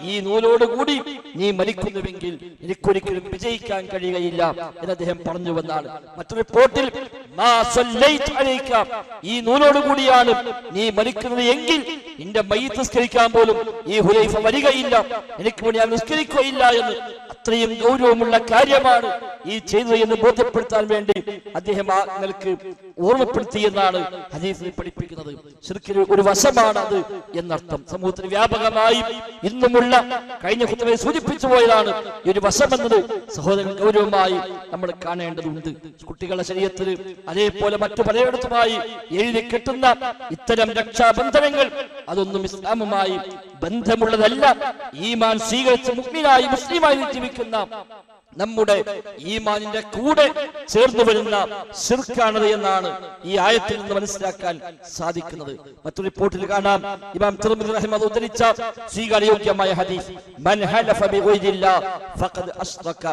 ഈ നൂലോട് കൂടി നീ മരിക്കുന്നുവെങ്കിൽ എനിക്കൊരിക്കലും വിജയിക്കാൻ കഴിയുകയില്ല എന്ന് അദ്ദേഹം പറഞ്ഞുവെന്നാണ്. മറ്റൊരു റിപ്പോർട്ടിൽ ഈ നൂലോട് കൂടിയാണ് നീ മരിക്കുന്നത് എങ്കിൽ നിന്റെ മയ്യിത്ത് നിസ്കരിക്കാൻ പോലും ഈ ഹുലൈഫ വരികയില്ല, എനിക്ക് വേണ്ടി ഞാൻ നിസ്കരിക്കുകയില്ല എന്ന് അത്രയും ഗൗരവമുള്ള കാര്യമാണ് ഈ ചെയ്തത് എന്ന് ബോധ്യപ്പെടുത്താൻ വേണ്ടി അദ്ദേഹം ആ നിലക്ക് ഓർമ്മപ്പെടുത്തിയെന്നാണ് ഹദീസിൽ പഠിപ്പിക്കുന്നത്. ശിർക്കിന് ഒരു വശമാണ് അത് എന്നർത്ഥം. സമൂഹത്തിന് വ്യാപകമായി ഇന്നുമുള്ള കഴിഞ്ഞ ഖുതുബയിൽ സൂചിപ്പിച്ചു പോയതാണ് ഈ ഒരു വശം എന്നത്. സഹോദരൻ ഗൗരവമായി നമ്മൾ കാണേണ്ടതുണ്ട്. കുട്ടികളുടെ ശരീരത്തിൽ അതേപോലെ മറ്റു പലയിടത്തുമായി എഴുതി കെട്ടുന്ന ഇത്തരം രക്ഷാബന്ധനങ്ങൾ അതൊന്നും ഇസ്ലാമുമായി ബന്ധമുള്ളതല്ല. ഈമാൻ സ്വീകരിച്ച് മുഅ്മിനായി മുസ്ലിമായി ജീവിക്കുന്ന നമ്മുടെ ഈമാനിന്റെ കൂടെ ചേർന്ന് വരുന്ന ശിർക്കാണത് എന്നാണ് ഈ ആയത്തിൽ നിന്ന് മനസ്സിലാക്കാൻ സാധിക്കുന്നത്. മറ്റൊരു റിപ്പോർട്ടിൽ കാണാം, ഇമാം തിർമിദി റഹിമഹുല്ലാഹ് ഉദ്ധരിച്ച സ്വീകാര്യോഗ്യമായ ഹദീസ്, മൻ ഹലഫ ബിഗൈരില്ലാഹ് ഫഖദ് അശ്റക.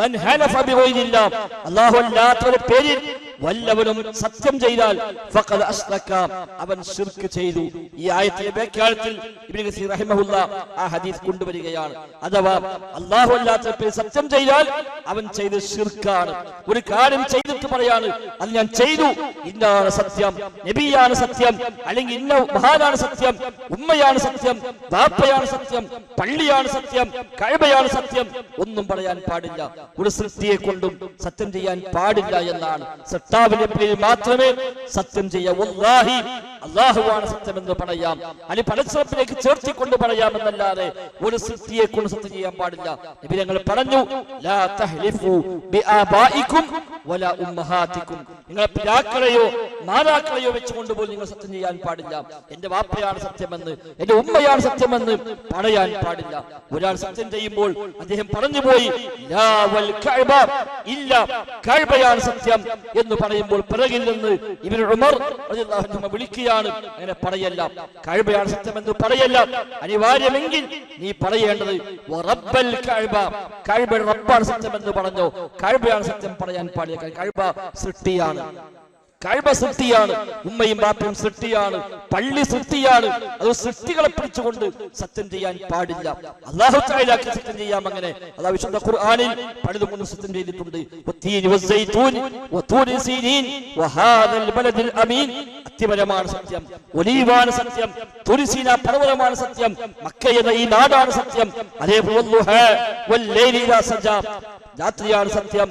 മൻ ഹലഫ ബിഗൈരില്ലാഹ്, അല്ലാഹു അല്ലാത്തവരുടെ പേരിൽ വല്ലവനും സത്യം ചെയ്താൽ ഫഖദ് അശ്റക, അവൻ ശിർക്ക് ചെയ്തു. ഈ ആയത്തിലെ വ്യാഖ്യാനത്തിൽ ഇബ്നു കസീർ റഹിമഹുല്ലാഹ് ആ ഹദീസ് കൊണ്ടുവരികയാണ്. അഥവാ അല്ലാഹു അല്ലാത്തവരുടെ പേരിൽ സത്യം ചെയ്താൽ അവൻ ചെയ്ത് ശിർക്കാണ്. ഒരു കാര്യം ചെയ്തിട്ട് പറയാണ് അത് ഞാൻ ചെയ്തു, ഇന്നാണ് സത്യം, നബിയാണ് സത്യം, അല്ലെങ്കിൽ ഇന്ന മഹാനാണ് സത്യം, ഉമ്മയാണ് സത്യം, ബാപ്പയാണ് സത്യം, പള്ളിയാണ് സത്യം, കഅബയാണ് സത്യം, ഒന്നും പറയാൻ പാടില്ല. ഒരു സൃഷ്ടിയെ കൊണ്ടും സത്യം ചെയ്യാൻ പാടില്ല എന്നാണ്. സത്താവിന്റെ പേരിൽ മാത്രമേ സത്യം ചെയ്യാം. വല്ലാഹി, അല്ലാഹുവാണ് സത്യമെന്ന് പറയാം, അല്ലെങ്കിൽ പടച്ചറപ്പിലേക്ക് ചേർത്തിക്കൊണ്ട് പറയാമെന്നല്ലാതെ ഒരു സൃഷ്ടിയെ കൊണ്ട് സത്യം ചെയ്യാൻ പാടില്ല. നബി ഞങ്ങൾ പറഞ്ഞു, ലാ തഹ്ലിഫു ബിആബാഇകും വലാ ഉമ്മഹാതികും, നിങ്ങളെ പിതാക്കളെയോ മാതാക്കളെയോ വെച്ചുകൊണ്ട് പോലും നിങ്ങൾ സത്യം ചെയ്യാൻ പാടില്ല. എന്റെ വാപ്പയാണ് സത്യമെന്ന്, എന്റെ ഉമ്മയാണ് സത്യമെന്ന് പറയാൻ പാടില്ല. ഒരാൾ സത്യം ചെയ്യുമ്പോൾ അദ്ദേഹം പറഞ്ഞുപോയി ലാ വൽ കഅബ, ഇല്ല കഅബയാണ് സത്യം എന്ന് പറയുമ്പോൾ പിറകിൽ നിന്ന് ഇബ്നു ഉമർ റളിയല്ലാഹു അൻഹു വിളിക്കുകയാണ്, അങ്ങനെ പറയല്ല, കഅബയാണ് സത്യമെന്ന് പറയല്ല. അനിവാര്യമെങ്കിൽ നീ പറയേണ്ടത് വറബ്ബൽ കഅബ, കഅബയുടെ റബ്ബാണ് സത്യമെന്ന് പറഞ്ഞോ. കഅബയാണ് സത്യം പറയാൻ പാടില്ല. കഅബ സൃഷ്ടിയാണ്, കഅബ സൃഷ്ടിയാണ്, ഉമ്മയും ബാപ്പയും സൃഷ്ടിയാണ്, പള്ളി സൃഷ്ടിയാണ്. അത് സൃഷ്ടികളെ പിടിച്ചുകൊണ്ട് സത്യം ചെയ്യാൻ പാടില്ല. അല്ലാഹു തആലക്ക് സത്യം ചെയ്യാം. അങ്ങനെ അല്ലാഹു വിശുദ്ധ ഖുർആനിൽ പലതും സത്യം ചെയ്തിട്ടുണ്ട്. വത്തീൻ വസ്സൈതൂൻ വതൂരി സീനീൻ വഹാദൽ ബലദിൽ അമീൻ, അത്യപരമാണ് സത്യം, ഒലീവാണ് സത്യം, തുരിസീന പർവതമാണ് സത്യം, മക്ക എന്ന ഈ നാടാണ് സത്യം, അതേപോലെ വല്ലൈലി ഇദാ സജാ, രാത്രിയാണ് സത്യം,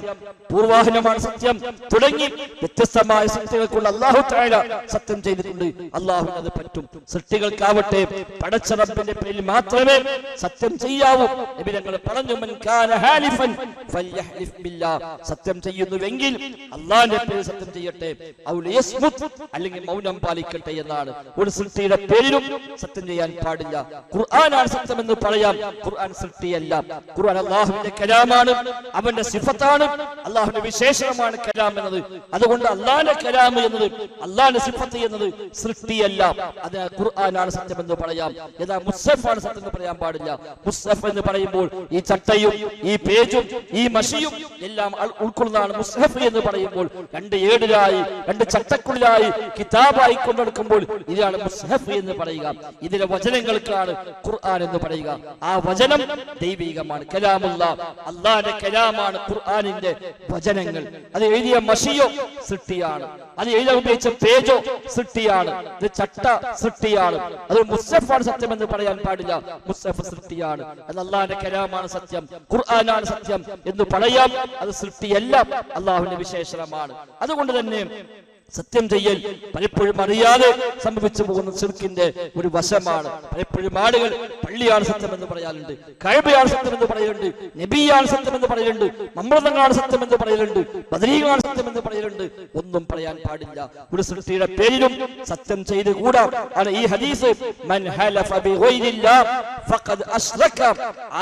പൂർവാഹനമാണ് സത്യം, തുടങ്ങി വ്യത്യസ്തമായ സത്യങ്ങൾക്കുള്ള അല്ലാഹു തആല സത്യം ചെയ്തിട്ടുണ്ട്. അല്ലാഹുവിന് അത് പറ്റും. സൃഷ്ടികൾക്കാവട്ടെ പടച്ച റബ്ബിന്റെ പേരിൽ മാത്രമേ സത്യം ചെയ്യാവൂ. നബി ഞങ്ങൾ പറഞ്ഞു, മൻ കാന ഹാലിഫൻ ഫൽയഹ്ലിഫ് ബില്ലാഹ്, സത്യം ചെയ്യുന്നുവെങ്കിൽ അല്ലാഹുവിന്റെ പേരിൽ സത്യം ചെയ്യട്ടെ, ഔ ലിയസ്മുത്, അല്ലെങ്കിൽ മൗനം പാലിക്കട്ടെ എന്നാണ്. ഒരു സൃഷ്ടിയുടെ പേരിലും സത്യം ചെയ്യാൻ പാടില്ല. ഖുർആനാണ് സത്യമെന്ന് പറയാം, ഖുർആൻ സൃഷ്ടിയല്ല. ഖുർആൻ അല്ലാഹുവിന്റെ കലാമാണ്, അവന്റെ സിഫത്താണ്, അള്ളാഹുവിന്റെ വിശേഷണമാണ് കലാം എന്നത്. അതുകൊണ്ട് അള്ളാഹിന്റെ കലാം എന്നത്, അള്ളാഹിന്റെ സിഫത്ത് എന്നത് സൃഷ്ടിയല്ല. അത് ഖുർആനാണ് സത്യമെന്ന് പറയാം. ഏതാ മുസ്ഹഫാണ് സത്യം എന്ന് പറയാൻ പാടില്ല. മുസ്ഹഫ് എന്ന് പറയുമ്പോൾ ഈ ചട്ടയും ഈ പേജും ഈ മഷിയും എല്ലാം ഉൾക്കൊള്ളുന്നതാണ്. മുസ്ഹഫ് എന്ന് പറയുമ്പോൾ രണ്ട് ഏടിലായി രണ്ട് ചട്ടക്കുള്ളിലായി കിതാബായി കൊണ്ടെടുക്കുമ്പോൾ ഇതാണ് മുസ്ഹഫ് എന്ന് പറയുക. ഇതിലെ വചനങ്ങൾക്കാണ് ഖുർആൻ എന്ന് പറയുക. ആ വചനം ദൈവികമാണ്, കലാമുല്ലാഹ്, അള്ളാഹിന്റെ കലാമാണ് ഖുർആനിന്റെ വചനങ്ങൾ. അത് എഴുതിയ മഷിയോ സൃഷ്ടിയാണ്, അത് എഴുതാൻ ഉപയോഗിച്ച പേജോ സൃഷ്ടിയാണ്, ഇത് ചട്ട സൃഷ്ടിയാണ്. അത് മുസ്ഹഫാണ് സത്യം എന്ന് പറയാൻ പാടില്ല, മുസ്ഹഫ് സൃഷ്ടിയാണ്. അത് അള്ളാഹിന്റെ കലാമാണ് സത്യം, ഖുർആനാണ് സത്യം എന്ന് പറയാം. അത് സൃഷ്ടിയല്ല, അള്ളാഹുവിന്റെ വിശേഷണമാണ്. അതുകൊണ്ട് തന്നെ സത്യം ചെയ്യൽ പലപ്പോഴും അറിയാതെ സംഭവിച്ചു പോകുന്ന ശിർക്കിന്റെ ഒരു വശമാണ്. പലപ്പോഴും ആളുകൾ പള്ളിയാണ് സത്യം എന്ന് പറയാറുണ്ട്, കഅബയാണ് സത്യം എന്ന് പറയുന്നുണ്ട്, നബിയാണ് സത്യം എന്ന് പറയുന്നുണ്ട്, മമ്രതങ്ങളാണ് സത്യം എന്ന് പറയലുണ്ട്, ബദരീകളാണ് സത്യം എന്ന് പറയലുണ്ട്. ഒന്നും പറയാൻ പാടില്ല. ഒരു സൃഷ്ടിയുടെ പേരിലും സത്യം ചെയ്ത് കൂടാ ആണ് ഈ ഹദീസ്. മൻ ഹലഫ ബിഗൈരില്ലാഹ് ഫഖദ് അശ്റക,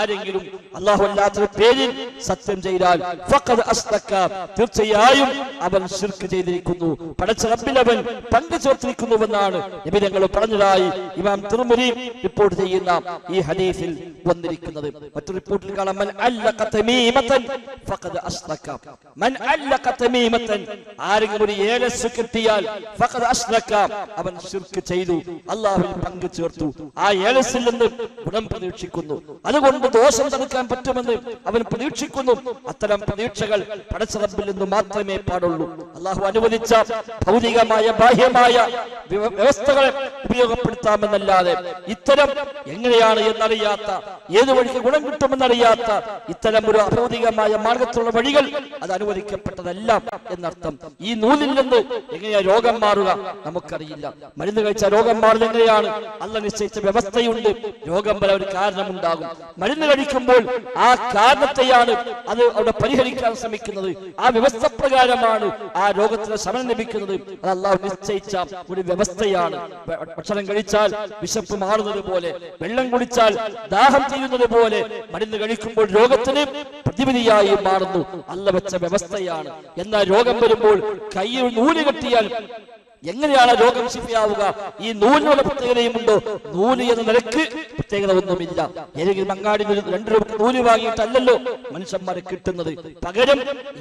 ആരെങ്കിലും അല്ലാഹു അല്ലാഹുവിന്റെ പേരിൽ സത്യം ചെയ്താൽ ഫഖദ് അശ്റക, തീർച്ചയായും അവൻ ശിർക്ക് ചെയ്തിരിക്കുന്നു, പടച്ച റബ്ബിൽ അവൻ പങ്കു ചേർത്തിരിക്കുന്നുവെന്നാണ് നബി തങ്ങൾ പറഞ്ഞതായി ഇമാം തിർമിദി റിപ്പോർട്ട് ചെയ്യുന്ന ഈ ഹദീസിൽ വന്നിരിക്കുന്നത്. മറ്റൊരു റിപ്പോർട്ടിൽ കാണാം മൻ അല്ലഖ തമീമതൻ ഫഖദ് അശ്റക, മൻ അല്ലഖ തമീമതൻ, ആരെങ്കിലും ഒരു ഏലസ് കെട്ടിയാൽ ഫഖദ് അശ്റക, അവൻ ശിർക്ക് ചെയ്തു, അല്ലാഹുവിൽ പങ്കു ചേർത്തു. ആ ഏലസിൽ നിന്ന് ഗുണം പ്രതീക്ഷിക്കുന്നു, അതുകൊണ്ട് ദോഷം തടുക്കാൻ പറ്റുമെന്ന് അവൻ പ്രതീക്ഷിക്കുന്നു. അത്തരം പ്രതീക്ഷകൾ പടച്ച റബ്ബിൽ നിന്ന് മാത്രമേ പാടുള്ളൂ. അല്ലാഹു അനുവദിച്ച ഭൗതികമായ ബാഹ്യമായ വ്യവസ്ഥകളെ ഉപയോഗപ്പെടുത്താമെന്നല്ലാതെ ഇത്തരം എങ്ങനെയാണ് എന്നറിയാത്ത, ഏത് വഴിക്ക് ഗുണം കിട്ടുമെന്നറിയാത്ത ഇത്തരം ഒരു അഭൗതികമായ മാർഗത്തിലുള്ള വഴികൾ അത് അനുവദിക്കപ്പെട്ടതല്ല എന്നർത്ഥം. ഈ നൂലിൽ നിന്ന് എങ്ങനെയാ രോഗം മാറുക നമുക്കറിയില്ല. മരുന്ന് കഴിച്ചാൽ രോഗം മാറുന്നത് എങ്ങനെയാണ്? അല്ലാഹു നിശ്ചയിച്ച വ്യവസ്ഥയുണ്ട്, രോഗം വരാൻ ഒരു കാരണമുണ്ടാകും. മരുന്ന് കഴിക്കുമ്പോൾ ആ കാരണത്തെയാണ് അത് അവിടെ പരിഹരിക്കാൻ ശ്രമിക്കുന്നത്. ആ വ്യവസ്ഥ പ്രകാരമാണ് ആ രോഗത്തിന് ശമനം ലഭിക്കുന്നത്. അത് അല്ലാഹു നിശ്ചയിച്ച ഒരു വ്യവസ്ഥയാണ്. ഭക്ഷണം കഴിച്ചാൽ വിശപ്പ് മാറുന്നത് പോലെ, വെള്ളം കുടിച്ചാൽ ദാഹം ചെയ്യുന്നത് പോലെ മരുന്ന് കഴിക്കുമ്പോൾ രോഗത്തിന് പ്രതിവിധിയായി മാറുന്നു. അല്ലാഹു വെച്ച വ്യവസ്ഥയാണ്. എന്നാൽ രോഗം വരുമ്പോൾ കയ്യിൽ നൂല് കെട്ടിയാൽ എങ്ങനെയാണ് രോഗം ശിഫയാവുക? ഈ നൂലിനുള്ള പ്രത്യേകതയുമുണ്ടോ? നൂല് എന്ന നിലക്ക് പ്രത്യേകത ഒന്നുമില്ല. ഏതെങ്കിലും അങ്ങാടി 2 രൂപ നൂല് വാങ്ങിയിട്ടല്ലല്ലോ മനുഷ്യന്മാരെ കിട്ടുന്നത്. പകരം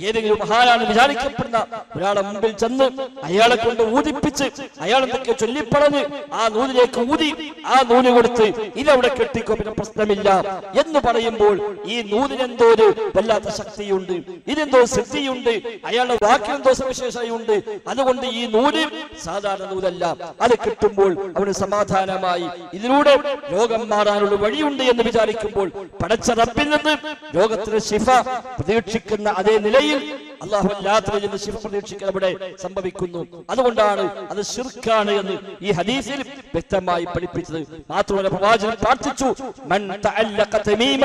ഏതെങ്കിലും മഹാനാണ് വിചാരിക്കപ്പെടുന്ന ഒരാളെ മുമ്പിൽ ചെന്ന് അയാളെ കൊണ്ട് ഊതിപ്പിച്ച് അയാൾ എന്തൊക്കെ ചൊല്ലിപ്പറഞ്ഞ് ആ നൂലിലേക്ക് ഊതി ആ നൂല് കൊടുത്ത് ഇതവിടെ കെട്ടിക്കോ, പിന്നെ പ്രശ്നമില്ല എന്ന് പറയുമ്പോൾ ഈ നൂലിനെന്തോ ഒരു വല്ലാത്ത ശക്തിയുണ്ട്, ഇതിനെന്തോ സിദ്ധിയുണ്ട്, അയാളുടെ വാക്കിനെന്തോ സവിശേഷതയുണ്ട്. അതുകൊണ്ട് ഈ നൂല് സാധാരണ നൂലല്ല. അത് കിട്ടുമ്പോൾ അവന് സമാധാനമായി ഇതിലൂടെ രോഗം മാറാനുള്ള വഴിയുണ്ട് എന്ന് വിചാരിക്കുമ്പോൾ പടച്ച റബ്ബിൽ നിന്ന് രോഗത്തിന് ശിഫ പ്രതീക്ഷിക്കുന്ന അതേ നിലയിൽ അല്ലാഹു അല്ലാഹുവിൽ നിന്ന് ശിഫ പ്രതീക്ഷിക്കാൻ അവിടെ സംഭവിക്കുന്നു. അതുകൊണ്ടാണ് അത് ശിർക്കാണ് എന്ന് ഈ ഹദീസിൽ വ്യക്തമായി പഠിപ്പിച്ചത്. മാത്രമല്ല പ്രവാചകൻ പ്രാർത്ഥിച്ചു, മൻ തഅല്ലഖ തമീമ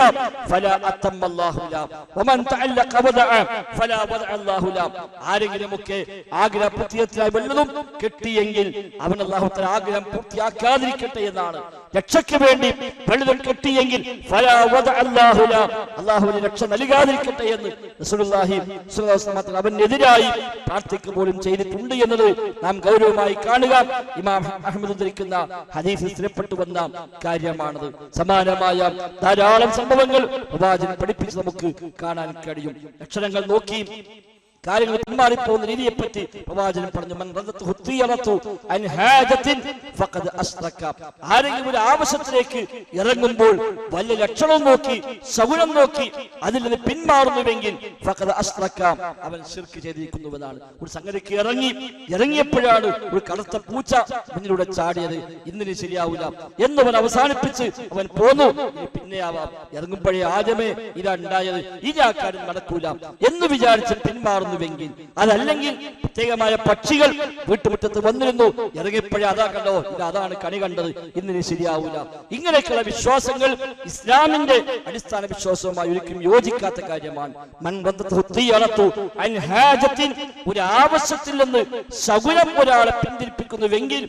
ഫലാ അത്തമ്മ അല്ലാഹു ല വമൻ തഅല്ലഖ വദഅ ഫലാ വദഅ അല്ലാഹു ല, ആരെങ്കിലുമൊക്കെ ആഗ്രഹ പൂർത്തിയായി വല്ലതും കെട്ടിയെങ്കിൽ അവൻ അല്ലാഹു തആല ആഗ്രഹം പൂർത്തിയാക്കാതിരിക്കട്ടെ എന്നാണ്. രക്ഷയ്ക്ക് വേണ്ടി വല്ലതും കെട്ടിയെങ്കിൽ ഫലാ വദഅ അല്ലാഹു ല, അല്ലാഹുവിന് രക്ഷ നൽകാതിരിക്കട്ടെ എന്ന് റസൂലുള്ളാഹി സ്വല്ലല്ലാഹു അലൈഹി വസല്ലം അവനെതിരായി പ്രാർത്ഥിക്കുക പോലും ചെയ്തിട്ടുണ്ട് എന്നത് നാം ഗൗരവമായി കാണുക. ഇമാം അഹ്മദ് ഉദ്ധരിക്കുന്ന ഹദീസിൽ സ്ഥിരപ്പെട്ടു വന്ന കാര്യമാണത്. സമാനമായ ധാരാളം സംഭവങ്ങൾ പ്രവാചകൻ പഠിപ്പിച്ച് നമുക്ക് കാണാൻ കഴിയും. അക്ഷരങ്ങൾ നോക്കി കാര്യങ്ങൾ പിന്മാറിപ്പോകുന്ന രീതിയെപ്പറ്റി പ്രവാചകൻ പറഞ്ഞു, മൻ റദത്തുഹു തിയറതു അൻ ഹാജത്തിൻ ഫഖദ് അശ്റക, ആരെങ്കിലും ഒരു ആവശ്യത്തിലേക്ക് ഇറങ്ങുമ്പോൾ വല്ല ലക്ഷണം നോക്കി സഗുണം നോക്കി അതിൽ നിന്ന് പിന്മാറുന്നുവെങ്കിൽ ഫഖദ് അശ്റക, അവൻ ശിർക്ക് ചെയ്തിരിക്കുന്നുവെന്നാണ്. ഒരു സംഗതിക്ക് ഇറങ്ങിയപ്പോഴാണ് ഒരു കറുത്ത പൂച്ച മുന്നിലൂടെ ചാടിയത്, ഇന്നിന് ശരിയാവില്ല എന്നവൻ അവസാനിപ്പിച്ച് അവൻ പോന്നു. പിന്നെ ആവാം, ഇറങ്ങുമ്പോഴേ ആദ്യമേ ഇതാ ഉണ്ടായത്, ഇനി ആ കാര്യം നടക്കൂല എന്ന് വിചാരിച്ച് പിന്മാറുന്നു. അതല്ലെങ്കിൽ പ്രത്യേകമായ പക്ഷികൾ വീട്ടുമുറ്റത്ത് വന്നിരുന്നു, ഇറങ്ങിയപ്പോഴേ അതാ കണ്ടോ, ഇത് അതാണ് കണി കണ്ടത്, ഇന്നിന് ശരിയാവൂല. ഇങ്ങനെയൊക്കെയുള്ള വിശ്വാസങ്ങൾ ഇസ്ലാമിന്റെ അടിസ്ഥാന വിശ്വാസവുമായി ഒരിക്കലും യോജിക്കാത്ത കാര്യമാണ്. ഒരു ആവശ്യത്തിൽ നിന്ന് ശകുനം ഒരാളെ പിന്തിരിപ്പിക്കുന്നുവെങ്കിൽ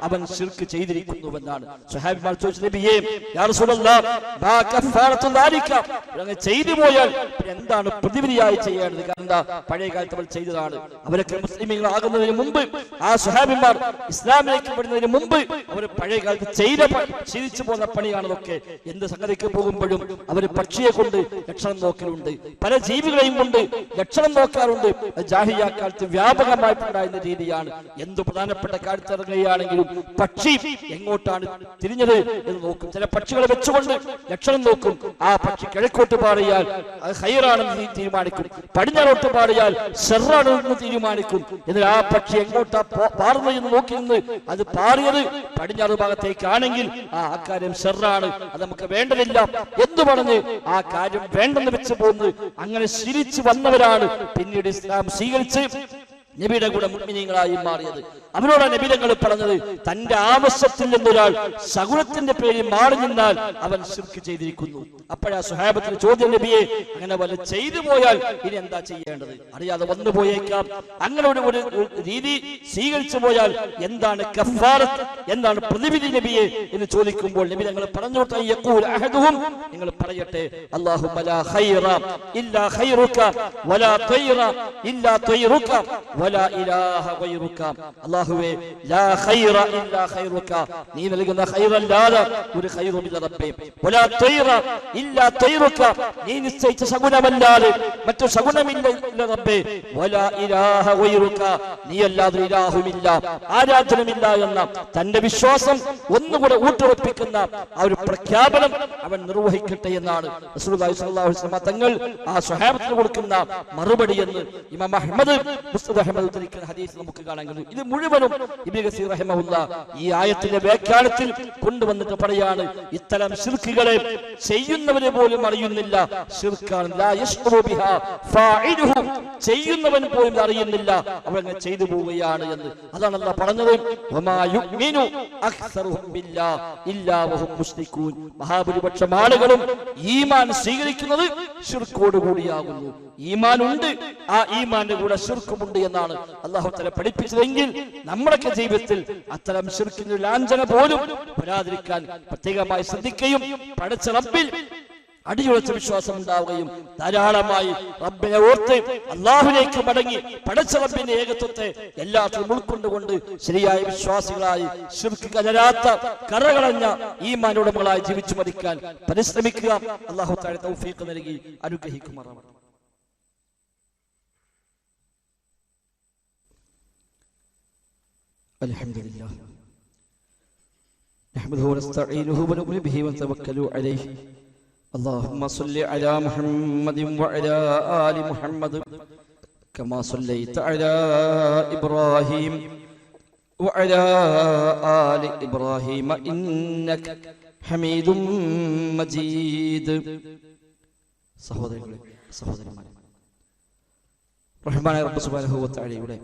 അവൻ ശിർക്ക് ചെയ്തിരിക്കുന്നുവെന്നാണ്. സ്വഹാബിമാർ ചോദിച്ചു, നബിയേ യാ റസൂലല്ലാഹ് മാ കഫാറത്തു ദാലിക, അങ്ങനെ ചെയ്തു പോയാൽ എന്താണ് പ്രതിവിധിയായി ചെയ്യേണ്ടത്? കാരണം പഴയ കാലത്ത് അവർ ചെയ്തതാണ്. അവരൊക്കെ മുസ്ലിമീങ്ങളാകുന്നതിന് മുമ്പ്, ആ സ്വഹാബിമാർ ഇസ്ലാമിലേക്ക് വരുന്നതിന് മുമ്പ് അവർ പഴയ കാലത്ത് ശീലിച്ചു പോകുന്ന പണിയാണതൊക്കെ. എന്ത് സംഗതിക്ക് പോകുമ്പോഴും അവർ പക്ഷിയെ കൊണ്ട് ലക്ഷണം നോക്കലുണ്ട്, പല ജീവികളെയും കൊണ്ട് ലക്ഷണം നോക്കാറുണ്ട്. ജാഹിലിയ്യ കാലത്ത് വ്യാപകമായിട്ടുണ്ടായിരുന്ന രീതിയാണ്. എന്ത് പ്രധാനപ്പെട്ട കാര്യത്തിൽ ഇറങ്ങുകയാണെങ്കിലും പക്ഷി എങ്ങോട്ടാണ് തിരിഞ്ഞത് എന്ന് നോക്കും. ചില പക്ഷികളെ വെച്ചുകൊണ്ട് ലക്ഷണം നോക്കും. ആ പക്ഷി കിഴക്കോട്ട് പാറിയാൽ അത് ഹൈറാണെന്ന് തീരുമാനിക്കും, പടിഞ്ഞാറോട്ട് പാറിയാൽ ഷെറാണെന്ന് തീരുമാനിക്കും. എന്നാൽ ആ പക്ഷി എങ്ങോട്ടാ പാറുന്നത് എന്ന് നോക്കി നിന്ന് അത് പാറിയത് പടിഞ്ഞാറ് ഭാഗത്തേക്കാണെങ്കിൽ ആ കാര്യം ഷെറാണ്, അത് നമുക്ക് വേണ്ടതില്ല എന്ന് പറഞ്ഞ് ആ കാര്യം വേണ്ടെന്ന് വെച്ച് പോകുന്നത്. അങ്ങനെ ശീലിച്ചു വന്നവരാണ് പിന്നീട് ഇസ്ലാം സ്വീകരിച്ച് നബിയുടെ കൂടെ മുഅ്മിനീങ്ങളായി മാറിയത്. അവരോട് നബിതങ്ങൾ പറഞ്ഞത്, തന്റെ ആവശ്യത്തിൽ നിന്നൊരാൾ സഗുണത്തിന്റെ പേരിൽ മാറി നിന്നാൽ അവൻ ശിർക്ക് ചെയ്തിരിക്കുന്നു. അപ്പോഴാ സ്വഹാബത്തിന് ചോദ്യം, നബിയെ അങ്ങനെ വല്ല ചെയ്തു പോയാൽ ഇനി എന്താ ചെയ്യേണ്ടത്? അറിയാതെ വന്നു പോയേക്കാം. അങ്ങനെ ഒരു രീതി സ്വീകരിച്ചു പോയാൽ എന്താണ് കഫാറത്ത്, എന്താണ് പ്രതിവിധി നബിയെ എന്ന് ചോദിക്കുമ്പോൾ നബി തങ്ങൾ പറഞ്ഞു, നിങ്ങൾ പറയട്ടെ, അല്ലാഹുമ്മ ലാ ഖൈറ ഇല്ലാ ഖൈറുക വലാ തൈറ ഇല്ലാ തൈറുക വലാ ഇലാഹ ഗൈറുക. അല്ലാഹുവേ, ലാ ഖൈറ ഇല്ലാ ഖൈറുക, നീ നൽകുന്ന ഖൈറല്ലാതെ ഒരു ഖൈറുമില്ല റബ്ബേ. വലാ തൈറ ഇല്ലാ തൈറുക, നീ നിശ്ചയിച്ച ശകുനമല്ലാതെ മറ്റു ശകുനമില്ല റബ്ബേ. വലാ ഇലാഹ ഗൈറുക, നീ അല്ലാതെ ഇലാഹുമില്ല, ആരാധനമില്ല എന്ന തന്റെ വിശ്വാസം ഒന്നുകൂടെ ഊട്ടുറപ്പിക്കുന്ന ആ ഒരു പ്രഖ്യാപനം അവൻ നിർവഹിക്കട്ടെ എന്നാണ് റസൂലുള്ളാഹി സ്വല്ലല്ലാഹു അലൈഹി വസല്ലം തങ്ങൾ ആ സ്വഹാബത്തിന് കൊടുക്കുന്ന മറുപടി എന്ന് ഇമാം അഹ്മദ് മുസ്നദ് അഹ്മദ് ഉദ്ധരിക്കുന്ന ഹദീസ് നമുക്ക് കാണാൻ കഴിയും. ഇത് മുഴുവനും ഇബ്നു കസീർ റഹിമഹുല്ലാഹ് ഈ ആയത്തിന്റെ വ്യാഖ്യാനത്തിൽ കൊണ്ടുവന്നിട്ട് പറയാണ്, ഇത്തരം ശിർക്കുകളെ ചെയ്യുന്നവരെ പോലും അറിയുന്നില്ല, ശിർക്കാണ്, ലാ യശ്ഉറു ബിഹാ ഫാഇലുഹു, ചെയ്യുന്നവൻ പോലും അറിയുന്നില്ല, അവൻ ചെയ്തു പോവുകയാണ് എന്ന്. അതാണ് അല്ലാഹ് പറഞ്ഞത്, വമാ യുഅ്മിനു അക്സറുഹും ബില്ലാഹി ഇല്ലാ വഹും മുശ്രികൂൻ. മഹാഭൂരിപക്ഷം ആളുകളും ഈമാൻ സ്വീകരിക്കുന്നത് ശിർക്കോട് കൂടിയാകുന്നു. ഈമാൻ ഉണ്ട്, ആ ഈമാന്റെ കൂടെ ശിർക്കുമുണ്ട് എന്നാണ് അല്ലാഹു തആല പഠിപ്പിച്ചതെങ്കിൽ നമ്മുടെയൊക്കെ ജീവിതത്തിൽ അത്തരം ശിർക്കിന്റെ ലാഞ്ചന പോലും വരാതിരിക്കാൻ പ്രത്യേകമായി ശ്രദ്ധിക്കുകയും പടച്ച റബ്ബിൽ അടിയുറച്ച വിശ്വാസം ഉണ്ടാവുകയും ധാരാളമായി റബ്ബിനെ ഓർത്ത് അല്ലാഹുവിലേക്ക് മടങ്ങി പടച്ച റബ്ബിന്റെ ഏകത്വത്തെ എല്ലാത്തിലും ഉൾക്കൊണ്ടുകൊണ്ട് ശരിയായ വിശ്വാസികളായി ശിർക്ക് കലരാത്ത കറകളഞ്ഞ ഈമാനുടമകളായി ജീവിച്ചു മരിക്കാൻ പരിശ്രമിക്കുക. അല്ലാഹു തആല തൗഫീഖ് നൽകി അനുഗ്രഹിക്കുമാറാവട്ടെ. അൽഹംദുലില്ലാഹ് നഹ്മദുഹു വനസ്തഈനുഹു വനുഅ്മിനു ബിഹി വനതവക്കലു അലൈഹി. اللهم صل على محمد وعلى آل محمد كما صليت على إبراهيم وعلى آل إبراهيم إنك حميد مجيد. സഹോദരങ്ങളെ, സഹോദരിമാരെ, റഹ്മാനായ റബ്ബ് സുബ്ഹാനഹു വ തആലയുടെ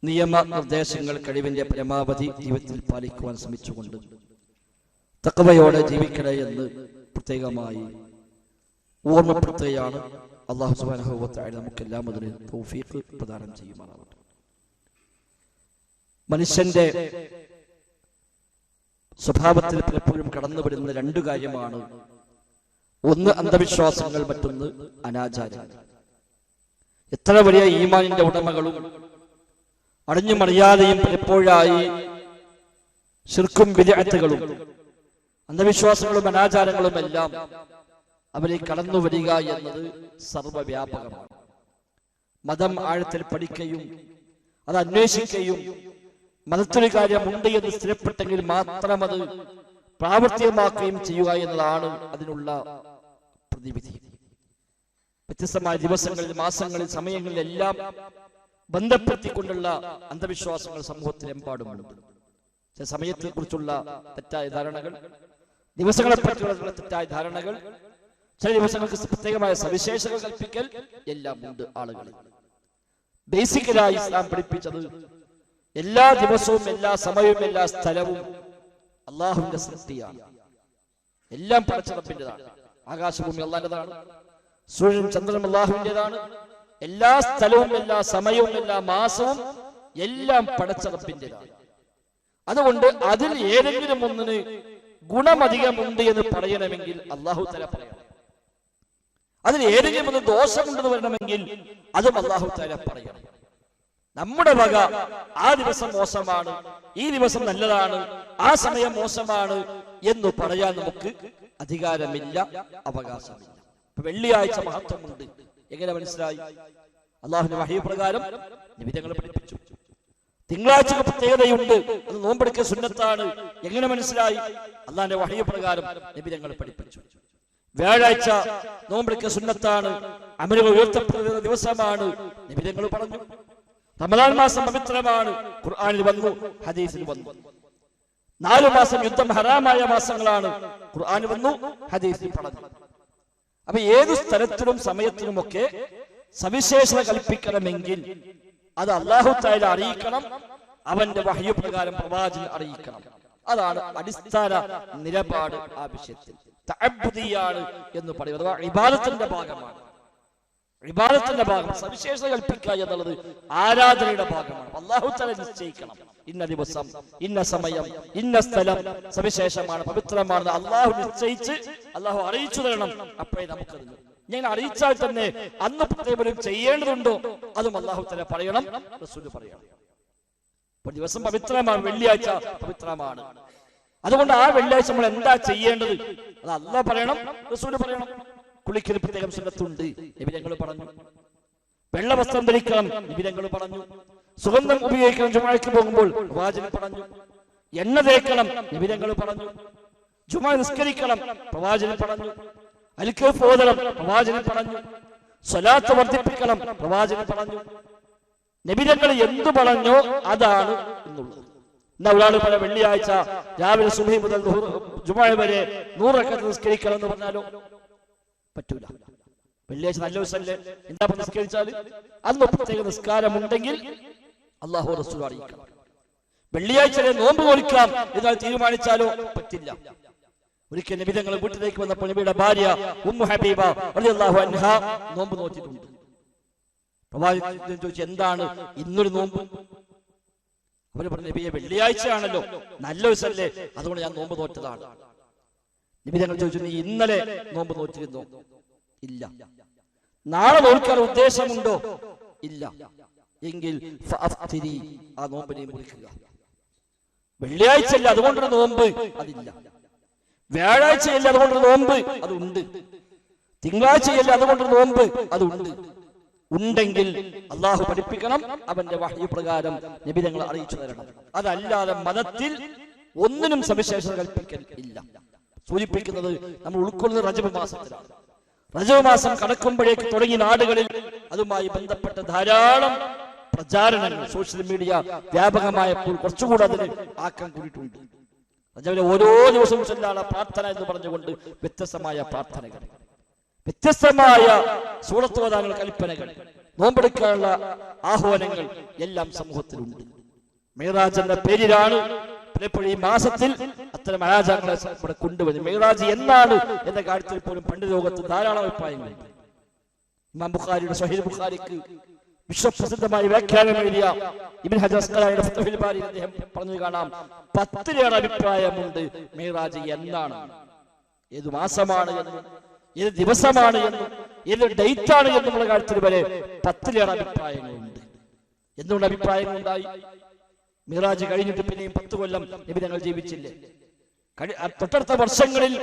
നിയമ നിർദ്ദേശങ്ങൾ കഴിവിന്റെ പരമാവധി ജീവിതത്തിൽ പാലിക്കുവാൻ ശ്രമിച്ചുകൊണ്ട് തഖ്വയോടെ ജീവിക്കണേ എന്ന് പ്രത്യേകമായി ഓർമ്മപ്പെടുത്തുകയാണ്. അല്ലാഹു സുബ്ഹാനഹു വ തആല നമുക്കെല്ലാം അതിന് തൗഫീഖ് പ്രദാനം ചെയ്യുമാറാവട്ടെ. മനുഷ്യന്റെ സ്വഭാവത്തിൽ പലപ്പോഴും കടന്നു വരുന്ന രണ്ടു കാര്യമാണ്. ഒന്ന് അന്ധവിശ്വാസങ്ങൾ, മറ്റൊന്ന് അനാചാരം. എത്ര വലിയ ഈമാനിന്റെ ഉടമകളും അറിഞ്ഞുമറിയാതെയും പലപ്പോഴായി ശിർക്കും ബിദ്അത്തുകളും അന്ധവിശ്വാസങ്ങളും അനാചാരങ്ങളും എല്ലാം അവരെ കടന്നു വരിക എന്നത് സർവ്വവ്യാപകമാണ്. മതം ആഴത്തിൽ പഠിക്കുകയും അത് അന്വേഷിക്കുകയും മതത്തിനൊരു കാര്യമുണ്ട് എന്ന് സ്ഥിരപ്പെട്ടെങ്കിൽ മാത്രം അത് പ്രാവർത്തികമാക്കുകയും ചെയ്യുക എന്നതാണ് അതിനുള്ള പ്രതിവിധി. വ്യത്യസ്തമായ ദിവസങ്ങളിൽ, മാസങ്ങളിൽ, സമയങ്ങളിലെല്ലാം ബന്ധപ്പെടുത്തിക്കൊണ്ടുള്ള അന്ധവിശ്വാസങ്ങൾ സമൂഹത്തിലെമ്പാടുമുണ്ട്. ചില സമയത്തെ കുറിച്ചുള്ള തെറ്റായ ധാരണകൾ, ദിവസങ്ങളെ പറ്റിയുള്ള തെറ്റായ ധാരണകൾ, ചില ദിവസങ്ങൾക്ക് പ്രത്യേകമായ സവിശേഷതകൾ കൽപ്പിക്കൽ എല്ലാം ഉണ്ട് ആളുകളിൽ. ബേസിക്കലായി ഇസ്ലാം പഠിപ്പിച്ചത് എല്ലാ ദിവസവും, എല്ലാ സമയവും, എല്ലാ സ്ഥലവും അള്ളാഹുവിന്റെ സൃഷ്ടിയാണ്. എല്ലാം പടച്ച റബ്ബിന്റേതാണ്. ആകാശഭൂമി അള്ളാഹിന്റേതാണ്, സൂര്യനും ചന്ദ്രനും അള്ളാഹുവിന്റേതാണ്. എല്ലാ സ്ഥലവും, എല്ലാ സമയവും, എല്ലാ മാസവും എല്ലാം പടച്ച റബ്ബിന്റേതാണ്. അതുകൊണ്ട് അതിൽ ഏതെങ്കിലും ഒന്നിന് ഗുണമധികമുണ്ട് എന്ന് പറയണമെങ്കിൽ അല്ലാഹു തആല പറയണം. അതിൽ ഏതെങ്കിലും ഒന്ന് ദോഷമുണ്ടെന്ന് വരണമെങ്കിൽ അതും അല്ലാഹു തആല പറയണം. നമ്മുടെ വക ആ ദിവസം മോശമാണ്, ഈ ദിവസം നല്ലതാണ്, ആ സമയം മോശമാണ് എന്ന് പറയാൻ നമുക്ക് അധികാരമില്ല, അവകാശമില്ല. വെള്ളിയാഴ്ച മഹത്വമുണ്ട്, എങ്ങനെ മനസ്സിലായി? അല്ലാഹുവിന്റെ വഹീ പ്രകാരം നബി തങ്ങൾ പഠിപ്പിച്ചു. തിങ്കളാഴ്ചക്ക് പ്രത്യേകതയുണ്ട്, അത് നോമ്പെടുക്കൽ സുന്നത്താണ്, എങ്ങനെ മനസ്സിലായി? അല്ലാഹുവിന്റെ വഹീ പ്രകാരം നബി തങ്ങൾ പഠിപ്പിച്ചു. വ്യാഴാഴ്ച നോമ്പെടുക്കൽ സുന്നത്താണ്, അമലുകൾ ഉയർത്തപ്പെടുന്ന ദിവസമാണ്, നബി തങ്ങൾ പറഞ്ഞു. റമദാൻ മാസം പവിത്രമാണ്, ഖുർആനിൽ വന്നു, ഹദീസിൽ വന്നു. 4 മാസം യുദ്ധം ഹറാമായ മാസങ്ങളാണ്, ഖുർആനിൽ വന്നു, ഹദീസിൽ പറഞ്ഞു. അപ്പൊ ഏതു സ്ഥലത്തിലും സമയത്തിലുമൊക്കെ സവിശേഷത കൽപ്പിക്കണമെങ്കിൽ അത് അല്ലാഹു തആല അറിയിക്കണം, അവന്റെ വഹ്യു പ്രകാരം പ്രവാചകൻ അറിയിക്കണം. അതാണ് അടിസ്ഥാന നിലപാട്. ആ വിഷയത്തിൽ തഅബ്ബുദിയാണ് എന്ന് പറയുന്നത് അഥവാ ഇബാദത്തിന്റെ ഭാഗമാണ്. ഇബാദത്തിന്റെ ഭാഗം സവിശേഷത കൽപ്പിക്കുക എന്നുള്ളത് ആരാധനയുടെ ഭാഗമാണ്. അല്ലാഹു തആല നിശ്ചയിക്കണം ഇന്ന ദിവസം, ഇന്ന സമയം, ഇന്ന സ്ഥലം സവിശേഷമാണ്, പവിത്രമാണ്. അല്ലാഹു നിശ്ചയിച്ച് അല്ലാഹു അറിയിച്ചു തരണം. അപ്പോഴേ നമുക്കത് ഞാൻ അറിയിച്ചാൽ തന്നെ അന്ന് പ്രത്യേകം ചെയ്യേണ്ടതുണ്ടോ അതും അല്ലാഹു തആല പറയണം, റസൂൽ പറയണം. ദിവസം പവിത്രമാണ്, വെള്ളിയാഴ്ച പവിത്രമാണ്. അതുകൊണ്ട് ആ വെള്ളിയാഴ്ച നമ്മൾ എന്താ ചെയ്യേണ്ടത് അത് അല്ലാഹു പറയണം, റസൂൽ പറയണം. കുളിക്കൽ പ്രത്യേകം സുന്നത്തുണ്ട്, നബി തങ്ങൾ പറഞ്ഞു. വെള്ള വസ്ത്രം ധരിക്കണം, നബി തങ്ങൾ പറഞ്ഞു. സുഗന്ധം ഉപയോഗിക്കണം, ജുമുഅയ്ക്ക് പോകുമ്പോൾ പ്രവാചകൻ പറഞ്ഞു. എണ്ണ തേക്കണം, നബി തങ്ങൾ പറഞ്ഞു. ജുമുഅ നിസ്കരിക്കണം, പ്രവാചകൻ പറഞ്ഞു. അൽക്കഫ് ഓതണം, പ്രവാചകൻ പറഞ്ഞു. സ്വലാത്ത് വർദ്ധിപ്പിക്കണം, പ്രവാചകൻ പറഞ്ഞു. നബി തങ്ങൾ എന്തു പറഞ്ഞോ അതാണ് എന്നുള്ളത്. എന്നാ ഒരാൾ പല വെള്ളിയാഴ്ച രാവിലെ സുബഹി മുതൽ ജുമുഅ വരെ 100 റക്അത്ത് നിസ്കരിക്കണം എന്ന് പറഞ്ഞാലോ പറ്റൂല. വെള്ളിയാഴ്ച നല്ല ദിവസമല്ലേ, എന്താ നിസ്കരിച്ചാൽ അന്ന് പ്രത്യേക നിസ്കാരമുണ്ടെങ്കിൽ അല്ലാഹു റസൂൽ അറിയിക്കണം. വെള്ളിയാഴ്ച നോമ്പ് നോൽക്കാം എന്നാൽ തീരുമാനിച്ചാലോ പറ്റില്ല. ഒരിക്കൽ നബി തങ്ങൾ വീട്ടിലേക്ക് വന്നപ്പോൾ നബിയുടെ ഭാര്യ ഉമ്മു ഹബീബ റളിയല്ലാഹു അൻഹ നോമ്പ് നോറ്റിട്ടുണ്ട്. പ്രവാചകൻ ചോദിച്ചു, എന്താണ് ഇന്നൊരു നോമ്പ്? അവര് പറഞ്ഞു, നബിയെ വെള്ളിയാഴ്ചയാണല്ലോ, നല്ല ദിവസമല്ലേ, അതുകൊണ്ട് ഞാൻ നോമ്പ് നോറ്റതാണ്. നബി തങ്ങൾ ചോദിച്ചു, നീ ഇന്നലെ നോമ്പ് നോറ്റിരുന്നോ? ഇല്ല. നാളെ നോൽക്കാൻ ഉദ്ദേശമുണ്ടോ? ഇല്ല. എങ്കിൽ ആ നോമ്പിനെ മുറിക്കുക. വെള്ളിയാഴ്ചയല്ല അതുകൊണ്ടൊരു നോമ്പ് അതില്ല, വ്യാഴാഴ്ചയല്ല അതുകൊണ്ടൊരു നോമ്പ് അതുണ്ട്, തിങ്കളാഴ്ചയല്ല അതുകൊണ്ടൊരു നോമ്പ് അതുണ്ട്. ഉണ്ടെങ്കിൽ അള്ളാഹു പഠിപ്പിക്കണം, അവന്റെ വഹ്യ് പ്രകാരം നബി തങ്ങൾ അറിയിച്ചു തരണം. അതല്ലാതെ മതത്തിൽ ഒന്നിനും സവിശേഷത കൽപ്പിക്കൽ ഇല്ല. സൂചിപ്പിക്കുന്നത് നമ്മൾ ഉൾക്കൊള്ളുന്ന റജബ് മാസത്തിലാണ്. റജബ് മാസം കടക്കുമ്പോഴേക്ക് തുടങ്ങിയ നാടുകളിൽ അതുമായി ബന്ധപ്പെട്ട ധാരാളം പ്രചാരണങ്ങൾ സോഷ്യൽ മീഡിയ വ്യാപകമായപ്പോൾ കുറച്ചുകൂടെ അതിന് ആക്കം കൂടിയിട്ടുണ്ട്. റജബിലെ ഓരോ ദിവസവും ചൊല്ലാണ് പ്രാർത്ഥന എന്ന് പറഞ്ഞുകൊണ്ട് വ്യത്യസ്തമായ പ്രാർത്ഥനകൾ, വ്യത്യസ്തമായ സൂറത്ത് ഓതാനുള്ള കൽപ്പനകൾ, നോമ്പെടുക്കാനുള്ള ആഹ്വാനങ്ങൾ എല്ലാം സമൂഹത്തിലുണ്ട്. മിഅ്റാജ് എന്ന പേരിലാണ് പലപ്പോഴും ഈ മാസത്തിൽ അത്തരം ആചാരങ്ങളെ ഇവിടെ കൊണ്ടുവരുന്നത്. മിഅ്റാജ് എന്നാണ് എന്ന കാര്യത്തിൽ പോലും പണ്ഡിത ലോകത്ത് ധാരാളം അഭിപ്രായങ്ങളുണ്ട്. ഇമാം ബുഖാരിയുടെ സ്വഹീഹ് ബുഖാരിക്ക് വിശ്വപ്രസിദ്ധമായ വ്യാഖ്യാനം എഴുതിയ ഇബ്നു ഹജർ അസ്ഖലാനിയുടെ ഫത്ഹുൽ ബാരിയിൽ അദ്ദേഹം പറഞ്ഞു കാണാം, 10 അഭിപ്രായമുണ്ട് മിഅ്റാജ് എന്നാണ്, ഏത് മാസമാണ് എന്നും ഏത് ദിവസമാണ് എന്നും ഏത് ഡേറ്റ് ആണ് എന്നുള്ള കാര്യത്തിൽ വരെ 10 അഭിപ്രായങ്ങളുണ്ട്. എന്തുകൊണ്ട് അഭിപ്രായങ്ങളുണ്ടായി? മിഅ്റാജ് കഴിഞ്ഞിട്ട് പിന്നെയും 10 കൊല്ലം നബി തങ്ങൾ ജീവിച്ചില്ലേ? തൊട്ടടുത്ത വർഷങ്ങളിൽ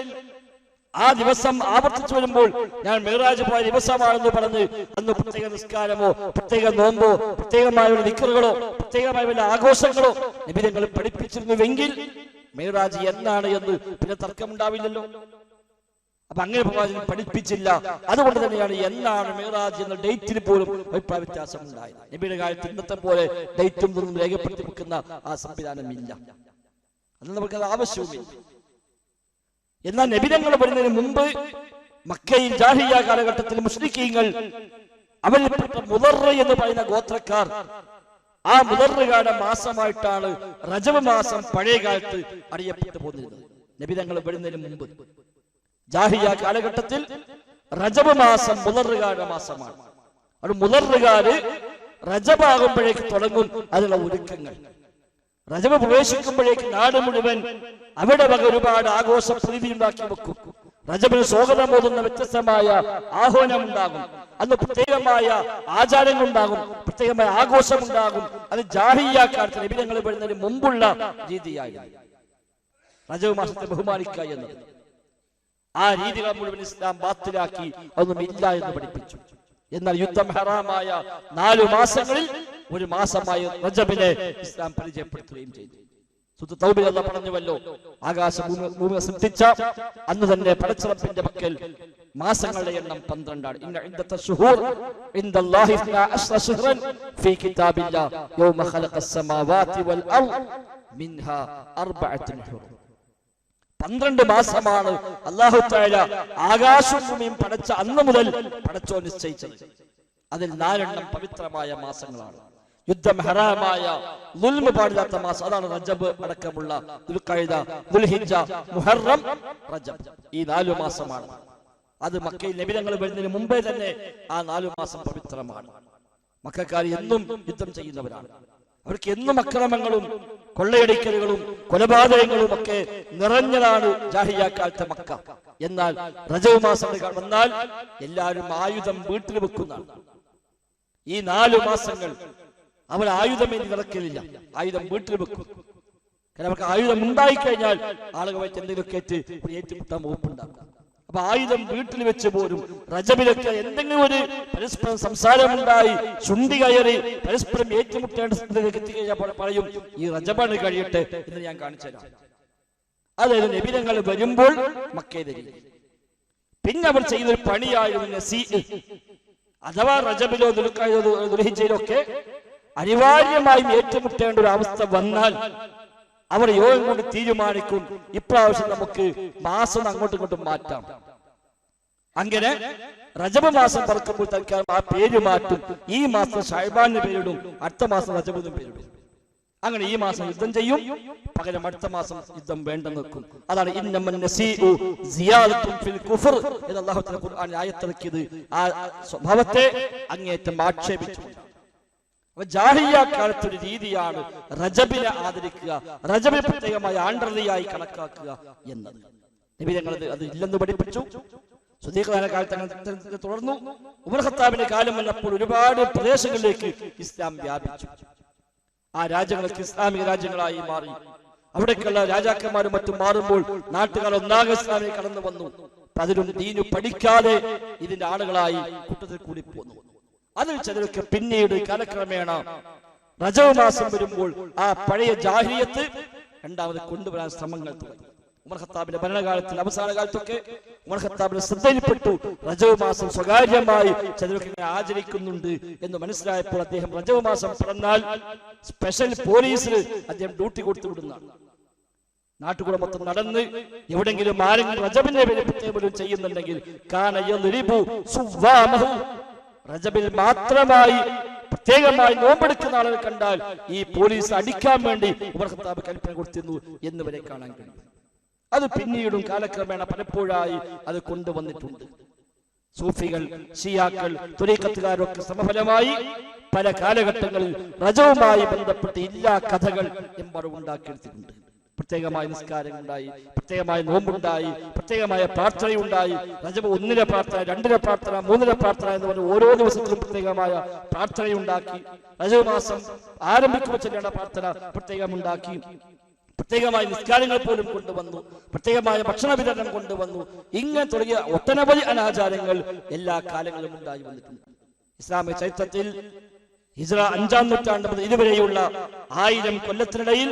ആ ദിവസം ആവർത്തിച്ചു വരുമ്പോൾ ഞാൻ മിഅ്റാജ് പോയ ദിവസമാണെന്ന് പറഞ്ഞ് അന്ന് പ്രത്യേക നിസ്കാരമോ പ്രത്യേക നോമ്പോ പ്രത്യേകമായ ദിക്റുകളോ പ്രത്യേകമായ വല്ല ആഘോഷങ്ങളോ നബി തങ്ങൾ പഠിപ്പിച്ചിരുന്നുവെങ്കിൽ മിഅ്റാജ് എന്നാണ് എന്ന് പിന്നെ തർക്കമുണ്ടാവില്ലല്ലോ. അപ്പൊ അങ്ങനെ പ്രവാചകൻ പഠിപ്പിച്ചില്ല. അതുകൊണ്ട് തന്നെയാണ് എന്നാണ് മിഅ്റാജ് എന്ന ഡേറ്റിന് പോലും അഭിപ്രായ വ്യത്യാസം ഉണ്ടായത്. നബിയുടെ കാര്യത്തിൽ ഇന്നത്തെ പോലെ ഡേറ്റും ഒന്നും രേഖപ്പെടുത്തി വെക്കുന്ന ആ സംവിധാനം ഇല്ല, അത് നമുക്കത് ആവശ്യവുമില്ല. എന്നാൽ നബി തങ്ങൾ വരുന്നതിന് മുമ്പ് മക്കയിൽ ജാഹിലിയ്യ കാലഘട്ടത്തിൽ മുശ്രിക്കീങ്ങൾ അവരിൽപ്പെട്ട മുദർ എന്ന് പറയുന്ന ഗോത്രക്കാർ, ആ മുദർകാരുടെ മാസമായിട്ടാണ് റജബ് മാസം പഴയ കാലത്ത് അറിയപ്പെട്ടു പോന്നിരുന്നത്. നബി തങ്ങൾ വരുന്നതിന് മുമ്പ് ജാഹിലിയ്യ കാലഘട്ടത്തിൽ റജബ് മാസം മുദർകാരുടെ മാസമാണ്. അത് മുദർകാര് റജബ് ആകുമ്പോഴേക്ക് തുടങ്ങും അതിനുള്ള ഒരുക്കങ്ങൾ. റജബ് പ്രവേശിക്കുമ്പോഴേക്ക് നാട് മുഴുവൻ അവിടെ വക ഒരുപാട് ആഘോഷ പ്രീതി ഉണ്ടാക്കി വെക്കും. റജബിന് സ്വാഗതം ഓതുന്ന വ്യത്യസ്തമായ ആഹ്വാനം ഉണ്ടാകും, അന്ന് പ്രത്യേകമായ ആചാരങ്ങൾ ഉണ്ടാകും, പ്രത്യേകമായ ആഘോഷം ഉണ്ടാകും. അത് ജാഹിലിയ്യ കാലത്ത് നബി തങ്ങൾ വരുന്നതിന് മുമ്പുള്ള രീതിയായിരുന്നു റജബ് മാസത്തെ ബഹുമാനിക്കുക എന്നത്. ആ രീതികൾ മുഴുവൻ ഇസ്ലാം ബാത്തിലാക്കി അതൊന്നും ഇല്ല എന്ന് പഠിപ്പിച്ചു. എന്നാൽ യുദ്ധം ഹറാമായ 4 മാസങ്ങളിൽ ഒരു മാസമായി റജബിനെ ഇസ്ലാം പരിചയപ്പെടുത്തുകയും ചെയ്തു. സൂറത്ത് തൗബയിൽ അല്ലാഹു പറഞ്ഞുവല്ലോ, ആകാശഭൂമി സൃഷ്ടിച്ച അന്ന് തന്നെ പടച്ചറപ്പിന്റെ പക്കൽ മാസങ്ങളുടെ എണ്ണം 12ആണ്. ഇന്ന ഇദ്ദത ശുഹൂർ ഇൻദല്ലാഹി 12 ശഹ്റൻ ഫീ കിതാബില്ലാഹ് യൗമ ഖലഖസ് സമാവാതി വൽ അർദ് മിൻഹാ 4 ഹുറൂം. 12 മാസമാണ് അല്ലാഹു തആല ആകാശവും ഭൂമിയും പടച്ച അന്ന് മുതൽ പടച്ചോ നിശ്ചയിച്ചത്. അതിൽ 4 പവിത്രമായ മാസങ്ങളാണ്. യുദ്ധം ഹറാമായ ദുൽമ പാടില്ലാത്ത മാസം അതാണ് റജബ് അടക്കമുള്ള ദുൽഖഅദ, ദുൽഹിജ്ജ, മുഹറം, റജബ്. ഈ 4 മാസമാണ്. അത് മക്കയിൽ നബി തങ്ങൾ വരുന്നതിന് മുമ്പേ തന്നെ ആ 4 മാസം പവിത്രമാണ്. മക്കക്കാർ എന്നും യുദ്ധം ചെയ്യുന്നവരാണ്. അവർക്ക് എന്നും അക്രമങ്ങളും കൊള്ളയടിക്കലുകളും കൊലപാതകങ്ങളും ഒക്കെ നിറഞ്ഞതാണ് ജാഹിലിയ്യ കാലത്തെ മക്ക. എന്നാൽ റജബ് മാസം വന്നാൽ എല്ലാവരും ആയുധം വീട്ടിൽ വെക്കുന്നതാണ്. ഈ 4 മാസങ്ങൾ അവർ ആയുധമേന്തി നടക്കലില്ല, ആയുധം വീട്ടിൽ വെക്കും. കാരണം അവർക്ക് ആയുധം ഉണ്ടായിക്കഴിഞ്ഞാൽ ആളുകളുമായിട്ട് എന്തെങ്കിലുമൊക്കെ ഏറ്റുമുട്ടാൻ വകുപ്പുണ്ടാകും. അപ്പൊ ആയുധം വീട്ടിൽ വെച്ച് പോലും റജബിലൊക്കെ എന്തെങ്കിലും ഒരു പരസ്പരം സംസാരമുണ്ടായി ചുണ്ടി കയറി പരസ്പരം ഏറ്റുമുട്ടേണ്ട സ്ഥിതിയിലേക്ക് എത്തിക്കഴിഞ്ഞാൽ പറയും ഈ റജബാണ് കഴിയട്ടെ എന്ന് ഞാൻ കാണിച്ചു തരാം. അതായത് നബി തങ്ങൾ വരുമ്പോൾ മക്കയിൽ. പിന്നെ അവർ ചെയ്യുന്നൊരു പണിയായിരുന്നു നസീഅ്. അഥവാ റജബിലോ ദുൽഹിജ്ജയിലോ ഒക്കെ അനിവാര്യമായും ഏറ്റുമുട്ടേണ്ട ഒരു അവസ്ഥ വന്നാൽ അവർ യോഗം കൊണ്ട് തീരുമാനിക്കും ഇപ്രാവശ്യം നമുക്ക് മാസം അങ്ങോട്ടും ഇങ്ങോട്ടും മാറ്റാം. അങ്ങനെ റജബ് മാസം പറക്കുമ്പോൾ തൽക്കാലം ആ പേര് മാറ്റും. ഈ മാസം ഷഅബാനിന് പേരിടും, അടുത്ത മാസം റജബിനും പേരിടും. അങ്ങനെ ഈ മാസം യുദ്ധം ചെയ്യും, പകരം അടുത്ത മാസം യുദ്ധം വേണ്ടെന്ന് വെക്കും. അതാണ് ഇന്നമൻ നസീഉ സിയാദത്തുൻ ഫിൽ കുഫർ എന്ന് അല്ലാഹു തആല ഖുർആനിൽ ആയത്തിറക്കിയത്. ആ സ്വഭാവത്തെ അങ്ങേറ്റം ആക്ഷേപിച്ചു. ജാഹിലിയ്യ കാലത്തൊരു രീതിയാണ് റജബിനെ ആദരിക്കുക, റജബിനെ പ്രത്യേകമായ ആണ്ടറിയായി കണക്കാക്കുക എന്നത്. നബി തങ്ങൾ അത് ഇല്ലെന്ന് പഠിപ്പിച്ചു. സുദീഖ് കാലത്ത് തുടർന്നു. ഉമർ ഖത്താബിന്റെ കാലം വന്നപ്പോൾ ഒരുപാട് പ്രദേശങ്ങളിലേക്ക് ഇസ്ലാം വ്യാപിച്ചു. ആ രാജ്യങ്ങൾക്ക് ഇസ്ലാമിക രാജ്യങ്ങളായി മാറി. അവിടേക്കുള്ള രാജാക്കന്മാരും മറ്റും മാറുമ്പോൾ നാട്ടുകാർ ഒന്നാകെ ഇസ്ലാമിൽ കടന്നു വന്നു. പലരും ദീനു പഠിക്കാതെ ഇതിന്റെ ആളുകളായി കൂട്ടത്തിൽ കൂടി പോന്നു. അതിൽ ചിലരൊക്കെ പിന്നീട് കാലക്രമേണ റജബ് മാസം വരുമ്പോൾ ആ പഴയ ജാഹിലിയ്യത്ത് രണ്ടാമത് കൊണ്ടുവരാൻ ശ്രമങ്ങൾ തുടങ്ങി. ഉമർ ഖത്താബിന്റെ ഭരണകാലത്തിൽ അവസാന കാലത്തൊക്കെ ഉമർ ഖത്താബിന്റെ ശ്രദ്ധയിൽപ്പെട്ടു റജബ് മാസം സ്വകാര്യമായി ചിലരൊക്കെ ആചരിക്കുന്നുണ്ട് എന്ന് മനസ്സിലായപ്പോൾ അദ്ദേഹം റജബ് മാസം പിറന്നാൽ സ്പെഷ്യൽ പോലീസിൽ അദ്ദേഹം ഡ്യൂട്ടി കൊടുത്തു വിടുന്നതാണ്. നാട്ടുകൂടെ മൊത്തം നടന്ന് എവിടെങ്കിലും ആരെങ്കിലും റജബിന്റെ പേര് ചെയ്യുന്നുണ്ടെങ്കിൽ റജബിൽ മാത്രമായി പ്രത്യേകമായി നോമ്പെടുക്കുന്ന ആളുകൾ കണ്ടാൽ ഈ പോലീസ് അടിക്കാൻ വേണ്ടി ഉമർ ഖത്താബ് കൽപ്പന കൊടുത്തിരുന്നു എന്ന് വരെ കാണാൻ കഴിയും. അത് പിന്നീടും കാലക്രമേണ പലപ്പോഴായി അത് കൊണ്ടുവന്നിട്ടുണ്ട്. സൂഫികൾ, ഷിയാക്കൾ, ത്വരീഖത്തുകാരൊക്കെ സമഫലമായി പല കാലഘട്ടങ്ങളിൽ റജബുമായി ബന്ധപ്പെട്ട് എല്ലാ കഥകൾ എമ്പാടും ഉണ്ടാക്കിയെടുത്തിട്ടുണ്ട്. പ്രത്യേകമായ നിസ്കാരങ്ങളുണ്ടായി, പ്രത്യേകമായ നോമ്പുണ്ടായി, പ്രത്യേകമായ പ്രാർത്ഥനയുണ്ടായി. റജബ് 1ലെ പ്രാർത്ഥന, 2ലെ പ്രാർത്ഥന, 3ലെ പ്രാർത്ഥന എന്ന് പറഞ്ഞ് ഓരോ ദിവസത്തിലും പ്രത്യേകമായ പ്രാർത്ഥനയുണ്ടാക്കി. റജബ് മാസം ആരംഭിക്കുമ്പോൾ ചെല്ലേണ്ട പ്രാർത്ഥന പ്രത്യേകമുണ്ടാക്കി. പ്രത്യേകമായ നിസ്കാരങ്ങൾ പോലും കൊണ്ടുവന്നു, പ്രത്യേകമായ ഭക്ഷണ വിതരണം കൊണ്ടുവന്നു. ഇങ്ങനെ തുടങ്ങിയ ഒട്ടനവധി അനാചാരങ്ങൾ എല്ലാ കാലങ്ങളിലും ഉണ്ടായി വന്നിട്ടുണ്ട്. ഇസ്ലാമിക ചരിത്രത്തിൽ ഹിജ്റ 5-ാം നൂറ്റാണ്ട് മുതൽ ഇതുവരെയുള്ള 1000 കൊല്ലത്തിനിടയിൽ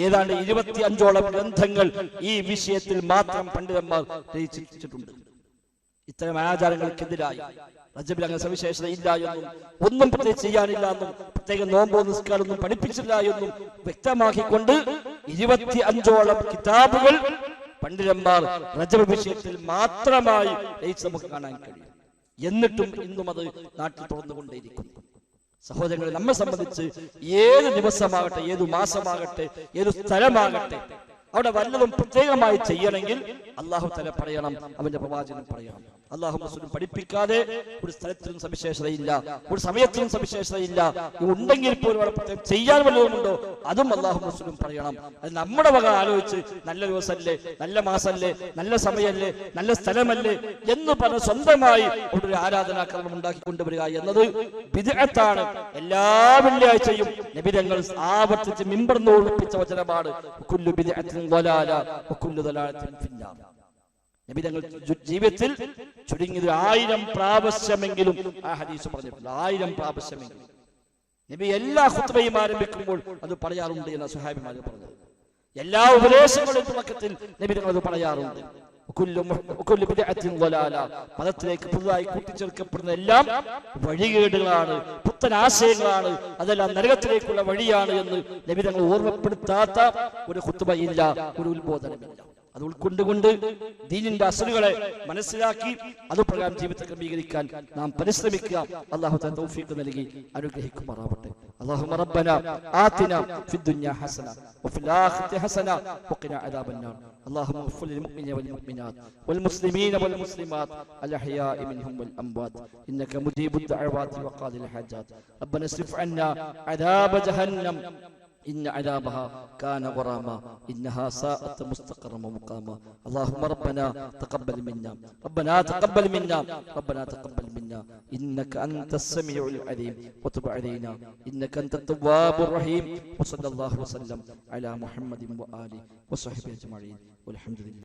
ഏതാണ്ട് 25ഓളം ഗ്രന്ഥങ്ങൾ ഈ വിഷയത്തിൽ മാത്രം പണ്ഡിതന്മാർ രചിച്ചിട്ടുണ്ട്. ഇത്തരം ആചാരങ്ങൾക്കെതിരായി റജബിൽ അങ്ങനെ സവിശേഷത ഇല്ല എന്നും ഒന്നും പ്രത്യേകിച്ച് ചെയ്യാനില്ല എന്നും പ്രത്യേക നോമ്പോ നിസ്കാരമൊന്നും പഠിപ്പിച്ചില്ല എന്നും വ്യക്തമാക്കിക്കൊണ്ട് 25ഓളം കിതാബുകൾ പണ്ഡിതന്മാർ റജബ് വിഷയത്തിൽ മാത്രമായി രചിച്ച് നമുക്ക് കാണാൻ കഴിയും. എന്നിട്ടും ഇന്നും അത് നാട്ടിൽ തുറന്നുകൊണ്ടേയിരിക്കുന്നു. സഹോദരങ്ങളെ, നമ്മെ സംബന്ധിച്ച് ഏത് ദിവസമാകട്ടെ, ഏതു മാസമാകട്ടെ, ഏതു സ്ഥലമാകട്ടെ, അവിടെ വല്ലതും പ്രത്യേകമായി ചെയ്യണമെങ്കിൽ അല്ലാഹു തആല പറയണം, അവന്റെ പ്രവാചകൻ പറയണം. അല്ലാഹു റസൂൽ പഠിപ്പിക്കാതെ ഒരു സ്ഥലത്തിനും സവിശേഷതയില്ല, ഒരു സമയത്തിനും സവിശേഷതയില്ല. ഉണ്ടെങ്കിൽ പോലും അവിടെ പ്രത്യേകം ചെയ്യാൻ വല്ലതുമുണ്ടോ അതും അല്ലാഹു റസൂലും പറയണം. അത് നമ്മുടെ വക ആലോചിച്ച് നല്ല ദിവസമല്ലേ, നല്ല മാസമല്ലേ, നല്ല സമയമല്ലേ, നല്ല സ്ഥലമല്ലേ എന്ന് പറഞ്ഞ് സ്വന്തമായി അവിടെ ഒരു ആരാധനാക്രമം ഉണ്ടാക്കി കൊണ്ടുവരിക എന്നത് ബിദ്അത്താണ്. എല്ലാ വെള്ളിയാഴ്ചയും നബി തങ്ങൾ ആവർത്തിച്ച് മിമ്പർന്ന് ഓർമ്മിപ്പിച്ച വചനമാണ് കുല്ലു ബിദ്അത്തിൻ ളലാല വകുല്ലു ദലാലത്തിൻ ഫിന്നാർ. നബി തങ്ങൾ ജീവിതത്തിൽ ചുരുങ്ങിയത് 1000 പ്രാവശ്യമെങ്കിലും ആ ഹദീസ് പറഞ്ഞിട്ടുണ്ട്. 1000 പ്രാവശ്യമെങ്കിലും നബി എല്ലാ ഖുത്ബയും ആരംഭിക്കുമ്പോൾ അത് പറയാറുണ്ട് എന്ന് സ്വഹാബിമാർ പറഞ്ഞത്. എല്ലാ ഉപദേശങ്ങളുടെയും തുടക്കത്തിൽ നബി തങ്ങൾ അത് പറയാറുണ്ട്. മതത്തിലേക്ക് പുതുതായി കൂട്ടിച്ചേർക്കപ്പെടുന്ന എല്ലാം വഴികേടുകളാണ്, പുത്തൻ ആശയങ്ങളാണ്, അതെല്ലാം നരകത്തിലേക്കുള്ള വഴിയാണ് എന്ന് നബി തങ്ങൾ ഓർമ്മപ്പെടുത്താത്ത ഒരു ഖുത്ബ ഇല്ല, ഒരു ഉത്ബോധനമില്ല. അത് ഉൾക്കൊണ്ടുകൊണ്ട് ദീനിന്റെ അസലുകളെ മനസ്സിലാക്കി അതുപ്രകാരം ജീവിതത്തെ ക്രമീകരിക്കാൻ നാം പരിശ്രമിക്കുക. അല്ലാഹു തആല തൗഫീഖ് നൽകി അനുഗ്രഹിക്കുമാറാവട്ടെ. اللهم ربنا آتنا في الدنيا حسنة وفي الآخرة حسنة وقنا عذاب النار. اللهم اغفر للمؤمنين والمؤمنات والمسلمين والمسلمات الأحياء منهم والأموات إنك مجيب الدعوات وقاضي الحاجات. ربنا اصرف عنا عذاب جهنم إن عذابها كان غراما إنها ساءت مستقرا ومقاما. اللهم ربنا تقبل منا ربنا تقبل منا ربنا تقبل منا إنك أنت السميع العليم وتب علينا إنك أنت التواب الرحيم. وصلى الله وسلم على محمد وآله وصحبه أجمعين والحمد لله.